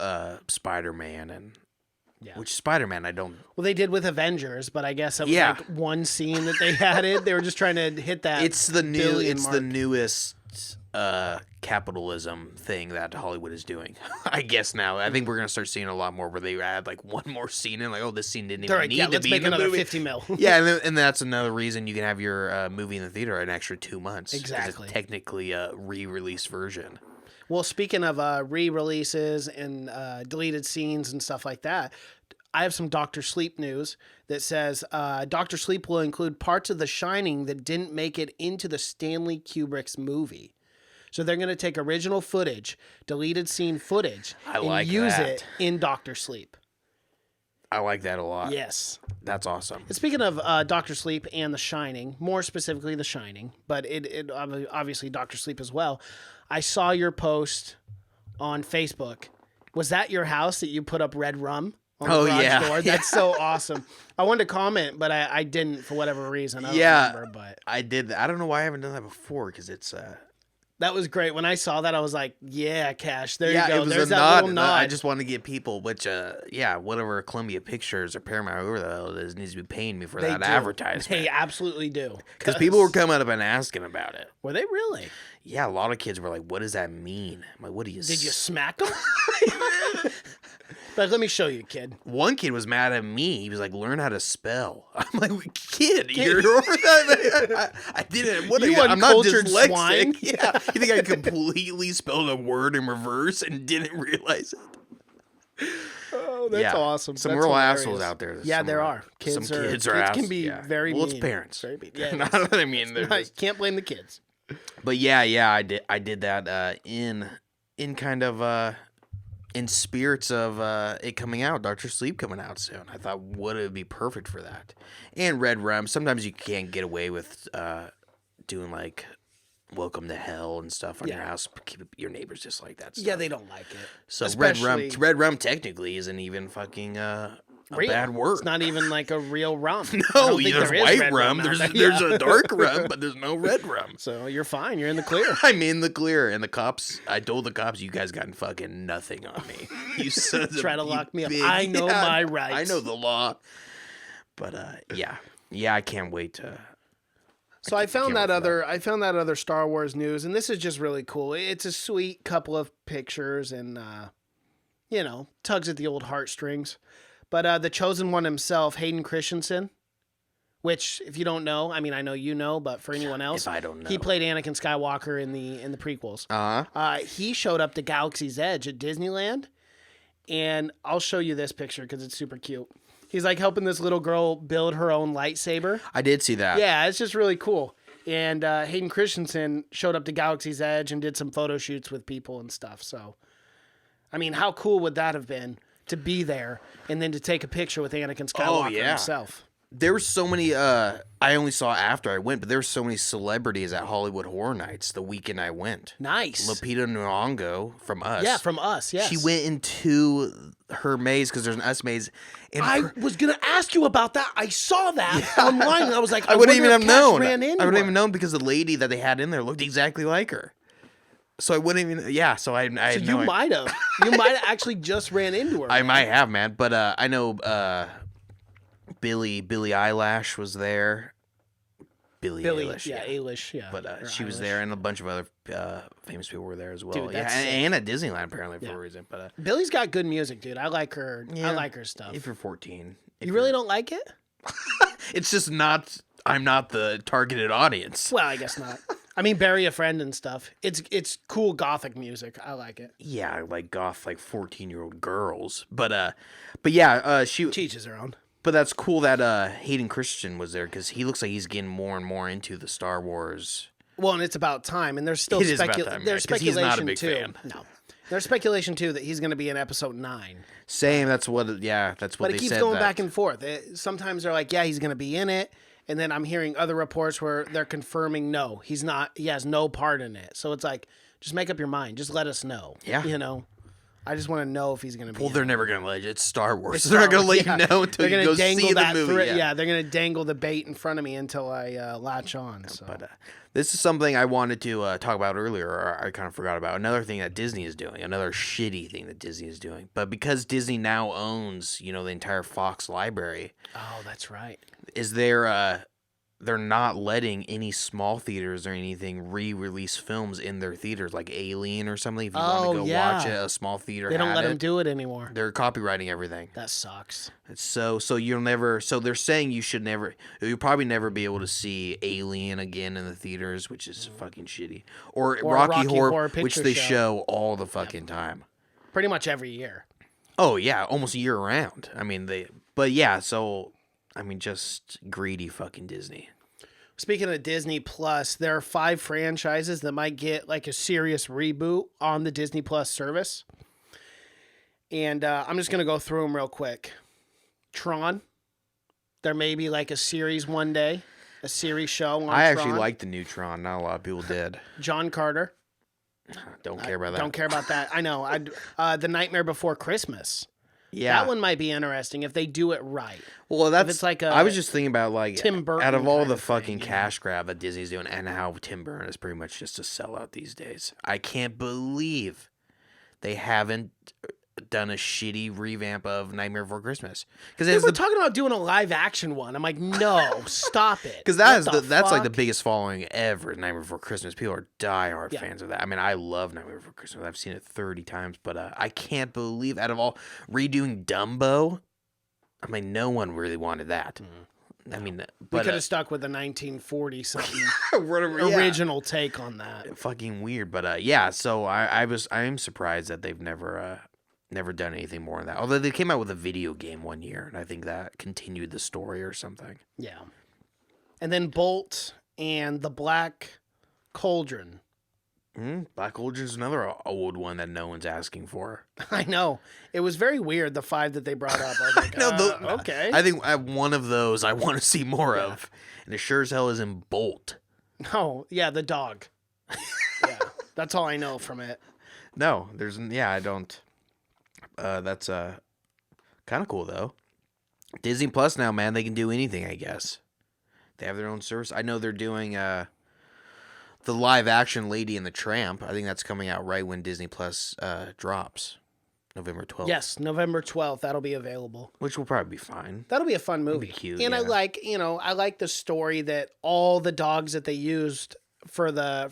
Speaker 3: Spider-Man and.
Speaker 4: Yeah.
Speaker 3: Which Spider-Man I don't.
Speaker 4: Well, they did with Avengers, but I guess it was
Speaker 3: Yeah.
Speaker 4: like one scene that they added. They were just trying to hit that.
Speaker 3: It's the
Speaker 4: mark.
Speaker 3: newest capitalism thing that Hollywood is doing. I guess now. I think we're gonna start seeing a lot more where they add like one more scene in, like, oh, this scene didn't
Speaker 4: They're
Speaker 3: even
Speaker 4: like,
Speaker 3: need
Speaker 4: yeah,
Speaker 3: to
Speaker 4: let's
Speaker 3: be
Speaker 4: make
Speaker 3: in the
Speaker 4: another
Speaker 3: movie.
Speaker 4: 50 mil.
Speaker 3: Yeah, and that's another reason you can have your movie in the theater an extra 2 months. 'cause
Speaker 4: Exactly.
Speaker 3: It's technically a re-release version.
Speaker 4: Well, speaking of re-releases and deleted scenes and stuff like that, I have some Dr. Sleep news that says Dr. Sleep will include parts of The Shining that didn't make it into the Stanley Kubrick's movie. So they're going to take original footage, deleted scene footage, and use it in Dr. Sleep.
Speaker 3: I like that a lot.
Speaker 4: Yes.
Speaker 3: That's awesome.
Speaker 4: And speaking of Dr. Sleep and The Shining, more specifically The Shining, but it obviously Dr. Sleep as well, I saw your post on Facebook. Was that your house that you put up red rum on the garage door? That's so awesome. I wanted to comment, but I didn't for whatever reason. I don't remember, but
Speaker 3: I did. I don't know why I haven't done that before, because it's...
Speaker 4: that was great. When I saw that, I was like, yeah, Cash, there you go.
Speaker 3: It was
Speaker 4: There's
Speaker 3: a
Speaker 4: that
Speaker 3: nod.
Speaker 4: little nod.
Speaker 3: I just wanted to get people, which, whatever Columbia Pictures or Paramount, whoever the hell it is, needs to be paying me for
Speaker 4: They
Speaker 3: that
Speaker 4: do.
Speaker 3: advertisement.
Speaker 4: They absolutely do.
Speaker 3: Because people were coming up and asking about it.
Speaker 4: Were they really?
Speaker 3: Yeah, a lot of kids were like, what does that mean? I'm like, what do you...
Speaker 4: Did you smack them? Like, let me show you, kid.
Speaker 3: One kid was mad at me. He was like, learn how to spell. I'm like, kid, you're... I didn't... What
Speaker 4: You
Speaker 3: I'm not
Speaker 4: uncultured
Speaker 3: dyslexic.
Speaker 4: swine.
Speaker 3: Yeah. You think I completely spelled a word in reverse and didn't realize it?
Speaker 4: Oh, that's awesome.
Speaker 3: Some
Speaker 4: That's
Speaker 3: real
Speaker 4: hilarious.
Speaker 3: assholes out there.
Speaker 4: Yeah, there
Speaker 3: Somewhere.
Speaker 4: are. Kids
Speaker 3: Some kids are
Speaker 4: kids can
Speaker 3: ass-
Speaker 4: be
Speaker 3: yeah.
Speaker 4: very
Speaker 3: well,
Speaker 4: mean.
Speaker 3: it's parents.
Speaker 4: Very mean. Yeah,
Speaker 3: Not what I mean. They're just-
Speaker 4: can't blame the kids.
Speaker 3: But yeah, I did that in kind of in spirits of it coming out, Doctor Sleep coming out soon. I thought would it be perfect for that. And Red Rum. Sometimes you can't get away with doing like Welcome to Hell and stuff on your house. Keep your neighbors just like that stuff.
Speaker 4: Yeah, they don't like it.
Speaker 3: So
Speaker 4: Especially-
Speaker 3: Red Rum technically isn't even fucking a bad word.
Speaker 4: It's not even like a real rum. I
Speaker 3: No,
Speaker 4: don't think
Speaker 3: there's
Speaker 4: there is
Speaker 3: white
Speaker 4: red
Speaker 3: rum.
Speaker 4: out
Speaker 3: There's
Speaker 4: there.
Speaker 3: a dark rum, but there's no red rum.
Speaker 4: So you're fine. You're in the clear.
Speaker 3: I'm in the clear, and the cops. I told the cops, "You guys got fucking nothing on me. You sons of
Speaker 4: Try to
Speaker 3: you
Speaker 4: lock me up.
Speaker 3: big-"
Speaker 4: I know my rights.
Speaker 3: I know the law. But yeah, I can't wait to.
Speaker 4: So I found
Speaker 3: can't
Speaker 4: that
Speaker 3: wait for
Speaker 4: other other Star Wars news, and this is just really cool. It's a sweet couple of pictures, and tugs at the old heartstrings. But the chosen one himself, Hayden Christensen, which if you don't know, I mean I know you know, but for anyone else,
Speaker 3: If I don't know.
Speaker 4: he played Anakin Skywalker in the prequels. He showed up to Galaxy's Edge at Disneyland, and I'll show you this picture because it's super cute. He's like helping this little girl build her own lightsaber.
Speaker 3: I did see that.
Speaker 4: Yeah, it's just really cool. And Hayden Christensen showed up to Galaxy's Edge and did some photo shoots with people and stuff. So, I mean, how cool would that have been to be there and then to take a picture with Anakin Skywalker himself?
Speaker 3: There were so many. I only saw after I went, but there were so many celebrities at Hollywood Horror Nights the weekend I went.
Speaker 4: Nice.
Speaker 3: Lupita Nyong'o from Us.
Speaker 4: Yeah, from Us. Yes.
Speaker 3: She went into her maze because there's an Us maze. And
Speaker 4: I was gonna ask you about that. I saw that online, and I was like,
Speaker 3: I wouldn't even
Speaker 4: wonder
Speaker 3: have
Speaker 4: if Cash
Speaker 3: known.
Speaker 4: ran
Speaker 3: I
Speaker 4: into
Speaker 3: wouldn't
Speaker 4: her.
Speaker 3: even known because the lady that they had in there looked exactly like her. So I wouldn't even. Yeah. So I.
Speaker 4: So
Speaker 3: had
Speaker 4: you
Speaker 3: no idea.
Speaker 4: might have. You might have actually just ran into her.
Speaker 3: I might have, man. But I know Billie Eyelash was there. Billie Eilish,
Speaker 4: yeah, Eilish, yeah.
Speaker 3: But
Speaker 4: or
Speaker 3: she was
Speaker 4: Eilish.
Speaker 3: there, and a bunch of other famous people were there as well.
Speaker 4: Dude,
Speaker 3: yeah,
Speaker 4: that's sick.
Speaker 3: and at Disneyland apparently for a reason. But
Speaker 4: Billie's got good music, dude. I like her.
Speaker 3: Yeah.
Speaker 4: I like her stuff.
Speaker 3: if you're 14,
Speaker 4: You really don't like it?
Speaker 3: it's just not. I'm not the targeted audience.
Speaker 4: Well, I guess not. I mean, Bury a Friend and stuff. It's cool gothic music. I like it.
Speaker 3: Yeah, I like goth, like 14-year-old girls. But yeah, she.
Speaker 4: Teaches her own.
Speaker 3: But that's cool that Hayden Christensen was there because he looks like he's getting more and more into the Star Wars.
Speaker 4: Well, and it's about time, and there's still
Speaker 3: It is about time,
Speaker 4: there's
Speaker 3: yeah, 'cause he's
Speaker 4: speculation
Speaker 3: not a big
Speaker 4: too.
Speaker 3: fan.
Speaker 4: No, there's speculation too that he's going to be in Episode 9.
Speaker 3: Same. That's what. Yeah, that's what
Speaker 4: But
Speaker 3: they
Speaker 4: it keeps
Speaker 3: said.
Speaker 4: going
Speaker 3: that-
Speaker 4: back and forth. Sometimes they're like, yeah, he's going to be in it. And then I'm hearing other reports where they're confirming, no, he's not. He has no part in it. So it's like, just make up your mind. Just let us know.
Speaker 3: Yeah.
Speaker 4: I just want to know if he's going to be
Speaker 3: Well,
Speaker 4: in
Speaker 3: they're
Speaker 4: it.
Speaker 3: never gonna let you. It's Star Wars.
Speaker 4: It's
Speaker 3: They're not
Speaker 4: Star
Speaker 3: gonna
Speaker 4: Wars,
Speaker 3: let
Speaker 4: yeah.
Speaker 3: you know until
Speaker 4: They're
Speaker 3: you
Speaker 4: gonna
Speaker 3: go see the movie.
Speaker 4: yeah, they're going to dangle the bait in front of me until I latch on. So.
Speaker 3: But this is something I wanted to talk about earlier, or I kind of forgot about. Another thing that Disney is doing, another shitty thing that Disney is doing. But because Disney now owns, the entire Fox library,
Speaker 4: Oh, that's right.
Speaker 3: is they're not letting any small theaters or anything re-release films in their theaters, like Alien or something. If you want
Speaker 4: Oh,
Speaker 3: to go
Speaker 4: yeah.
Speaker 3: watch it, a small theater
Speaker 4: They don't
Speaker 3: had
Speaker 4: let
Speaker 3: it.
Speaker 4: them do it anymore.
Speaker 3: They're copywriting everything.
Speaker 4: That sucks.
Speaker 3: It's so you'll never. So they're saying you'll probably never be able to see Alien again in the theaters, which is fucking shitty. Or Rocky Horror which
Speaker 4: Picture
Speaker 3: they
Speaker 4: Show.
Speaker 3: show all the fucking time.
Speaker 4: Pretty much every year.
Speaker 3: Oh yeah, almost year round. I mean but yeah. So I mean, just greedy fucking Disney.
Speaker 4: Speaking of Disney Plus, there are 5 franchises that might get like a serious reboot on the Disney Plus service. And I'm just going to go through them real quick. Tron. There may be like a series one day, a series show on
Speaker 3: I actually
Speaker 4: Tron.
Speaker 3: like the Neutron. Not a lot of people did.
Speaker 4: John Carter.
Speaker 3: Don't care about that.
Speaker 4: Don't care about that. I know. The Nightmare Before Christmas.
Speaker 3: Yeah.
Speaker 4: That one might be interesting if they do it right.
Speaker 3: Well, that's.
Speaker 4: it's like
Speaker 3: I was just thinking about like
Speaker 4: Tim Burton
Speaker 3: out of all
Speaker 4: kind
Speaker 3: the
Speaker 4: of thing,
Speaker 3: fucking cash grab that Disney's doing, and how Tim Burton is pretty much just a sellout these days. I can't believe they haven't done a shitty revamp of Nightmare Before Christmas because
Speaker 4: They were talking about doing a live action one. I'm like, no, stop it. What the
Speaker 3: that's like the
Speaker 4: fuck?
Speaker 3: biggest following ever. Nightmare Before Christmas. People are diehard
Speaker 4: Yeah.
Speaker 3: fans of that. I mean, I love Nightmare Before Christmas. I've seen it 30 times, but I can't believe out of all redoing Dumbo. I mean, no one really wanted that. I mean,
Speaker 4: We
Speaker 3: but
Speaker 4: could have stuck with the 1940 something
Speaker 3: whatever, yeah.
Speaker 4: original take on that.
Speaker 3: Fucking weird, but yeah. So I am surprised that they've never Never done anything more than that. Although they came out with a video game one year, and I think that continued the story or something.
Speaker 4: Yeah. And then Bolt and the Black Cauldron.
Speaker 3: Black Cauldron's another old one that no one's asking for.
Speaker 4: I know. It was very weird, the 5 that they brought up. I was like, okay.
Speaker 3: I think one of those I want to see more of. And it sure as hell is in Bolt.
Speaker 4: Oh, yeah, the dog. Yeah, that's all I know from it.
Speaker 3: No, I don't. That's kind of cool, though. Disney Plus now, man, they can do anything, I guess. They have their own service. I know they're doing the live-action Lady and the Tramp. I think that's coming out right when Disney Plus drops. November 12th.
Speaker 4: Yes, November 12th. That'll be available.
Speaker 3: Which will probably be fine.
Speaker 4: That'll be a fun movie.
Speaker 3: It'll be cute,
Speaker 4: and
Speaker 3: yeah.
Speaker 4: I like the story that all the dogs that they used for the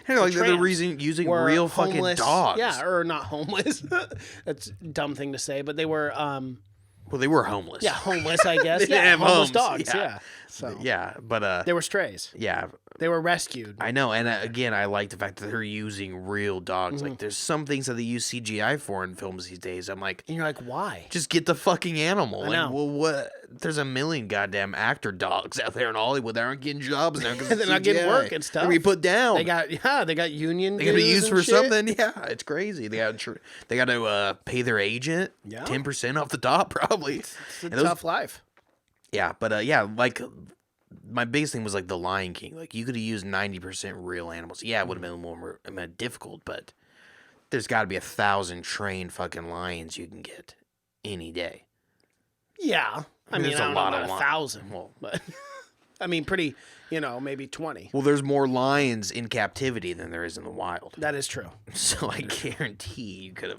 Speaker 3: they're using real
Speaker 4: homeless,
Speaker 3: fucking dogs.
Speaker 4: Yeah, or not homeless. That's a dumb thing to say, but they were
Speaker 3: well, they were homeless.
Speaker 4: Yeah, homeless, I guess.
Speaker 3: They didn't have
Speaker 4: homeless
Speaker 3: homes.
Speaker 4: dogs,
Speaker 3: Yeah.
Speaker 4: yeah. So
Speaker 3: Yeah, but
Speaker 4: they were strays.
Speaker 3: yeah.
Speaker 4: They were rescued.
Speaker 3: I know, and again, I like the fact that they're using real dogs. Like, there's some things that they use CGI for in films these days. I'm like,
Speaker 4: And you're like, why?
Speaker 3: just get the fucking animal.
Speaker 4: I
Speaker 3: Like,
Speaker 4: know.
Speaker 3: well, what? There's a million goddamn actor dogs out there in Hollywood that aren't getting jobs now because
Speaker 4: They're not getting work and stuff.
Speaker 3: They're gonna be put down.
Speaker 4: They got union.
Speaker 3: They gotta be
Speaker 4: dues
Speaker 3: used
Speaker 4: and
Speaker 3: for
Speaker 4: shit.
Speaker 3: something. Yeah, it's crazy. They got to pay their agent 10% off the top, probably.
Speaker 4: It's a
Speaker 3: And those-
Speaker 4: tough life.
Speaker 3: Yeah, but like my biggest thing was like the Lion King. Like you could have used 90% real animals. Yeah, it would have been a little more difficult, but there's got to be 1,000 trained fucking lions you can get any day.
Speaker 4: Yeah, I mean,
Speaker 3: there's
Speaker 4: I
Speaker 3: a
Speaker 4: don't
Speaker 3: lot
Speaker 4: know
Speaker 3: of
Speaker 4: about
Speaker 3: li-
Speaker 4: 1,000,
Speaker 3: well-
Speaker 4: but I mean, pretty. Maybe 20.
Speaker 3: Well, there's more lions in captivity than there is in the wild.
Speaker 4: That is true.
Speaker 3: So I guarantee you could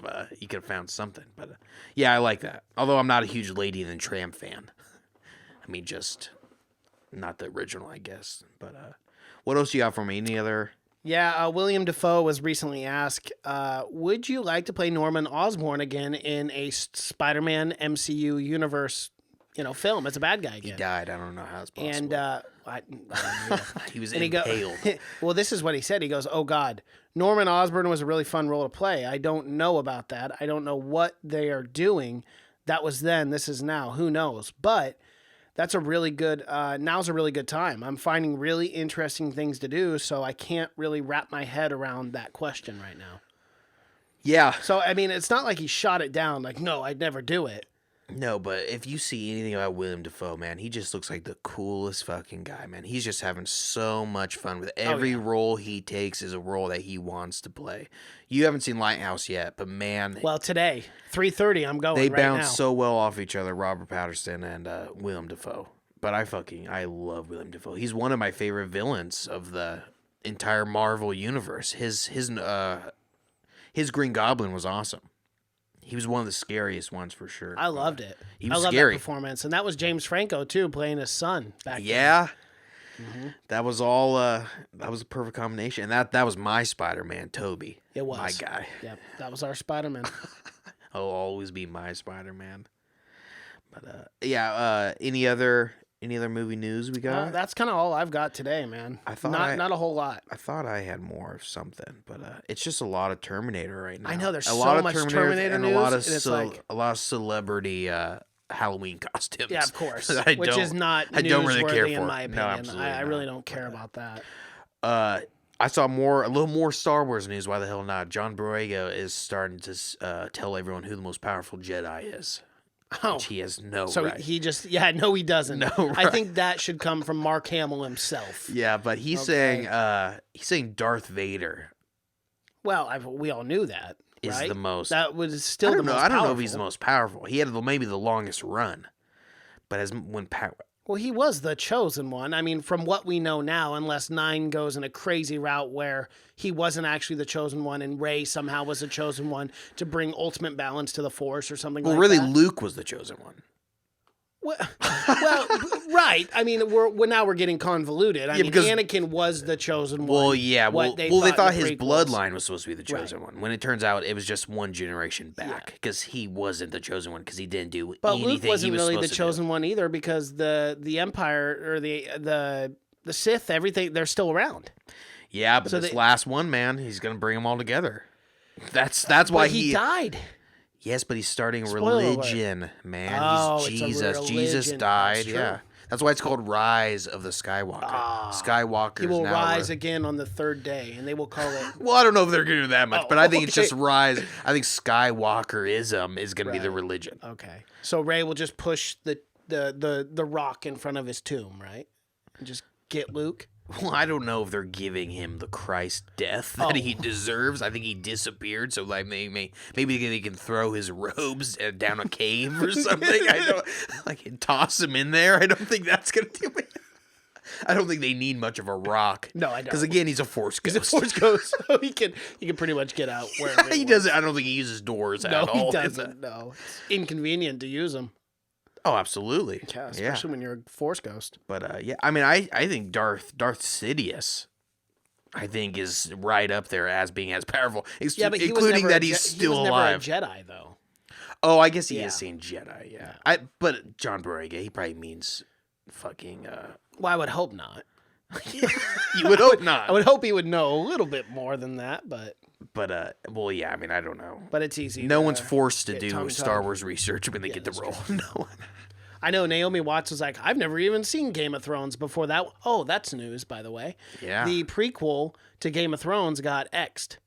Speaker 3: have found something. But yeah, I like that. Although I'm not a huge Lady and the Tramp fan. I mean, just not the original, I guess. But what else you got for me? Any other?
Speaker 4: Yeah, William Dafoe was recently asked, would you like to play Norman Osborn again in a Spider-Man MCU universe, film as a bad guy again?
Speaker 3: He died. I don't know how it's possible.
Speaker 4: And I don't know.
Speaker 3: he was
Speaker 4: And
Speaker 3: impaled.
Speaker 4: Well, this is what he said. He goes, "Oh God, Norman Osborn was a really fun role to play. I don't know about that. I don't know what they are doing. That was then. This is now. Who knows? But that's a really good. Now's a really good time. I'm finding really interesting things to do. So I can't really wrap my head around that question right now.
Speaker 3: Yeah.
Speaker 4: So I mean, it's not like he shot it down. Like, no, I'd never do it.
Speaker 3: No, but if you see anything about William Dafoe, man, he just looks like the coolest fucking guy, man. He's just having so much fun with every role he takes is a role that he wants to play. You haven't seen Lighthouse yet, but man,
Speaker 4: Well, today, 3:30, I'm going.
Speaker 3: they
Speaker 4: right
Speaker 3: bounce
Speaker 4: now.
Speaker 3: so well off each other, Robert Pattinson and William Dafoe. But I love William Dafoe. He's one of my favorite villains of the entire Marvel universe. His Green Goblin was awesome. He was one of the scariest ones for sure.
Speaker 4: I loved it.
Speaker 3: He was
Speaker 4: I loved
Speaker 3: scary.
Speaker 4: that performance, and that was James Franco too, playing his son back then.
Speaker 3: Yeah. That was all that was a perfect combination. And that was my Spider-Man, Toby.
Speaker 4: It was
Speaker 3: my guy.
Speaker 4: Yep, that was our Spider-Man.
Speaker 3: He'll always be my Spider-Man. But any other movie news we got?
Speaker 4: That's kind of all I've got today, man.
Speaker 3: I thought
Speaker 4: not a whole lot.
Speaker 3: I thought I had more of something, but it's just a lot of Terminator right now.
Speaker 4: I know, there's
Speaker 3: a
Speaker 4: so
Speaker 3: lot of
Speaker 4: much
Speaker 3: Terminator
Speaker 4: Terminator
Speaker 3: and
Speaker 4: news,
Speaker 3: a lot of
Speaker 4: and it's like-
Speaker 3: a lot of celebrity Halloween costumes.
Speaker 4: Yeah, of course.
Speaker 3: I
Speaker 4: Which is not
Speaker 3: I don't really care
Speaker 4: newsworthy
Speaker 3: for
Speaker 4: in my
Speaker 3: it.
Speaker 4: opinion.
Speaker 3: No, absolutely
Speaker 4: I
Speaker 3: not.
Speaker 4: really don't care about that.
Speaker 3: I saw a little more Star Wars news. Why the hell not? John Boyega is starting to tell everyone who the most powerful Jedi is.
Speaker 4: Oh,
Speaker 3: Which he has no
Speaker 4: so
Speaker 3: right.
Speaker 4: he just no, he doesn't.
Speaker 3: No
Speaker 4: I
Speaker 3: right.
Speaker 4: think that should come from Mark Hamill himself.
Speaker 3: Yeah, but he's saying Darth Vader
Speaker 4: Well, we all knew that.
Speaker 3: is
Speaker 4: right?
Speaker 3: the most.
Speaker 4: That was still
Speaker 3: I
Speaker 4: the
Speaker 3: don't know.
Speaker 4: most
Speaker 3: I don't know if
Speaker 4: powerful.
Speaker 3: he's the most powerful. He had maybe the longest run, but
Speaker 4: Well, he was the chosen one. I mean, from what we know now, unless 9 goes in a crazy route where he wasn't actually the chosen one and Rey somehow was the chosen one to bring ultimate balance to the Force or something like
Speaker 3: really
Speaker 4: that.
Speaker 3: Luke was the chosen one.
Speaker 4: Well, right. I mean, now we're getting convoluted. I mean,
Speaker 3: because-
Speaker 4: Anakin was the chosen one.
Speaker 3: Well, yeah.
Speaker 4: What
Speaker 3: They
Speaker 4: in
Speaker 3: thought
Speaker 4: the
Speaker 3: his
Speaker 4: prequels.
Speaker 3: bloodline was supposed to be the chosen one. When it turns out it was just one generation back because he wasn't the chosen one because he didn't do
Speaker 4: But
Speaker 3: anything
Speaker 4: Luke wasn't
Speaker 3: he was
Speaker 4: really the
Speaker 3: supposed to do.
Speaker 4: chosen one either because the Empire or the Sith, everything, they're still around.
Speaker 3: Yeah, but
Speaker 4: So
Speaker 3: this
Speaker 4: they-
Speaker 3: last one, man, he's gonna bring them all together. That's why
Speaker 4: But he died.
Speaker 3: Yes, but he's starting a
Speaker 4: Spoiler alert.
Speaker 3: religion, man.
Speaker 4: Oh,
Speaker 3: He's
Speaker 4: it's a
Speaker 3: Jesus. Jesus
Speaker 4: religion.
Speaker 3: died.
Speaker 4: That's true.
Speaker 3: Yeah, that's why it's called Rise of the Skywalker. Skywalker.
Speaker 4: He will rise again on the third day, and they will call it.
Speaker 3: Well, I don't know if they're going to do that much, but I think it's
Speaker 4: okay.
Speaker 3: just rise. I think Skywalkerism is going to be the religion.
Speaker 4: Okay, so Rey will just push the rock in front of his tomb, right? And just get Luke.
Speaker 3: Well, I don't know if they're giving him the Christ death that he deserves. I think he disappeared, so like maybe they can throw his robes down a cave or something. I don't and toss him in there. I don't think that's gonna do it. I don't think they need much of a rock.
Speaker 4: No, I don't.
Speaker 3: Because again, he's a Force ghost.
Speaker 4: He's a Force ghost, so he can pretty much get out wherever
Speaker 3: he doesn't. I don't think he uses doors at all.
Speaker 4: No, he doesn't. No, it's inconvenient to use them.
Speaker 3: Oh, absolutely.
Speaker 4: Yeah, especially when you're a Force ghost.
Speaker 3: But yeah, I mean, I think Darth Sidious, I think, is right up there as being as powerful.
Speaker 4: Yeah, but
Speaker 3: including that he's still alive.
Speaker 4: He was never a Jedi, though.
Speaker 3: Oh, I guess he is saying Jedi. Yeah. But John Boyega, he probably means fucking.
Speaker 4: Well, I would hope not.
Speaker 3: You would hope not.
Speaker 4: I would hope he would know a little bit more than that, but.
Speaker 3: But well, yeah. I mean, I don't know.
Speaker 4: But it's easy.
Speaker 3: No one's forced to do
Speaker 4: Tommy
Speaker 3: Star
Speaker 4: Todd.
Speaker 3: Wars research when they get the role. No.
Speaker 4: I know Naomi Watts was like, I've never even seen Game of Thrones before that. Oh, that's news, by the way.
Speaker 3: Yeah.
Speaker 4: The prequel to Game of Thrones got X'd.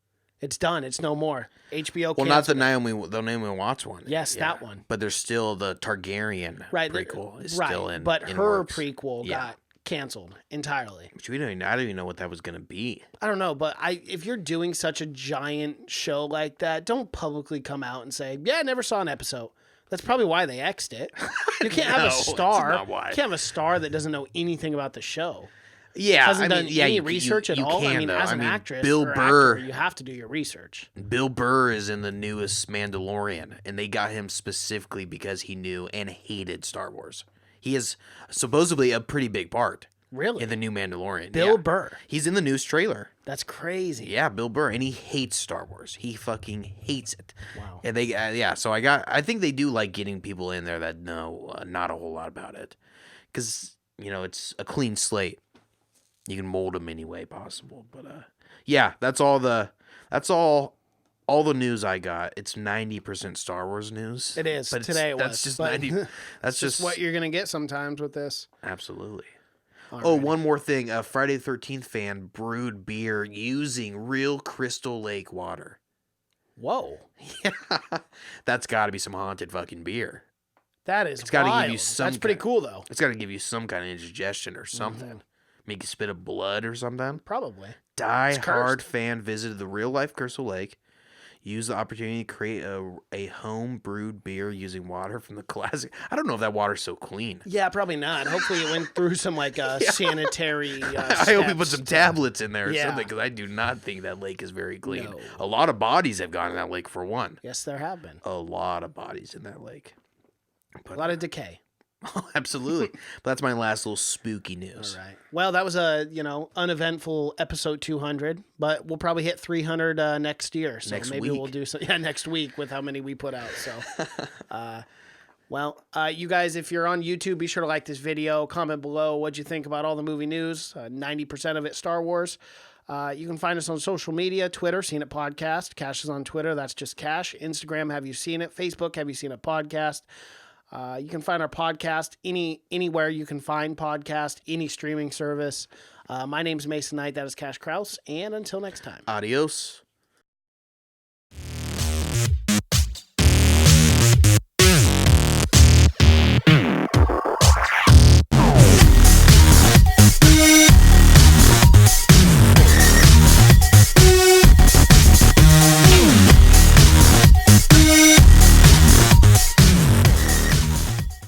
Speaker 4: It's done. It's no more. HBO.
Speaker 3: Well, not the Naomi Watts one.
Speaker 4: Yes, that one.
Speaker 3: But there's still the Targaryen prequel is still in.
Speaker 4: But
Speaker 3: in
Speaker 4: her
Speaker 3: works.
Speaker 4: prequel got canceled entirely.
Speaker 3: Which I don't even know what that was going to be.
Speaker 4: I don't know, but if you're doing such a giant show like that, don't publicly come out and say, "Yeah, I never saw an episode." That's probably why they X'd it. You can't have a star.
Speaker 3: That's not why.
Speaker 4: You can't have a star that doesn't know anything about the show.
Speaker 3: Yeah,
Speaker 4: Hasn't done any research at all.
Speaker 3: Can,
Speaker 4: as an actress,
Speaker 3: Bill
Speaker 4: or
Speaker 3: Burr,
Speaker 4: actor, you have to do your research.
Speaker 3: Bill Burr is in the newest Mandalorian, and they got him specifically because he knew and hated Star Wars. He is supposedly a pretty big part.
Speaker 4: Really?
Speaker 3: In the new Mandalorian.
Speaker 4: Bill Burr.
Speaker 3: He's in the news trailer.
Speaker 4: That's crazy.
Speaker 3: Yeah, Bill Burr, and he hates Star Wars. He fucking hates it.
Speaker 4: Wow.
Speaker 3: And they, so I think they do like getting people in there that know not a whole lot about it, because it's a clean slate. You can mold them any way possible. But yeah, that's all the news I got. It's 90% Star Wars news.
Speaker 4: It is.
Speaker 3: But
Speaker 4: Today it was.
Speaker 3: That's just
Speaker 4: but
Speaker 3: 90. That's
Speaker 4: just what you're gonna get sometimes with this.
Speaker 3: Absolutely.
Speaker 4: Alrighty.
Speaker 3: One more thing. A Friday the 13th fan brewed beer using real Crystal Lake water.
Speaker 4: Whoa.
Speaker 3: Yeah. That's got to be some haunted fucking beer.
Speaker 4: That is
Speaker 3: It's got to
Speaker 4: wild.
Speaker 3: give you some.
Speaker 4: That's pretty cool, though.
Speaker 3: It's got to give you some kind of indigestion or something. Make you spit up blood or something.
Speaker 4: Probably.
Speaker 3: Die-hard fan visited the real-life Crystal Lake. Used the opportunity to create a home-brewed beer using water from the classic. I don't know if that water's so clean.
Speaker 4: Yeah, probably not. Hopefully it went through some sanitary
Speaker 3: I hope he put some tablets in there or
Speaker 4: Yeah.
Speaker 3: something, because I do not think that lake is very clean.
Speaker 4: No.
Speaker 3: A lot of bodies have gone in that lake, for one.
Speaker 4: Yes, there have been.
Speaker 3: A lot of bodies in that lake.
Speaker 4: A lot of decay.
Speaker 3: Absolutely. But that's my last little spooky news.
Speaker 4: All right. Well, that was a uneventful episode 200, but we'll probably hit 300 next year. So
Speaker 3: Next
Speaker 4: maybe
Speaker 3: week.
Speaker 4: we'll do some next week with how many we put out. So, you guys, if you're on YouTube, be sure to like this video, comment below what you think about all the movie news. 90% of it Star Wars. You can find us on social media, Twitter, Seen It Podcast. Cash is on Twitter. That's just Cash. Instagram, Have You Seen It? Facebook, Have You Seen It Podcast? You can find our podcast anywhere you can find podcast, any streaming service. My name's Mason Knight. That is Cash Kraus. And until next time.
Speaker 3: Adios.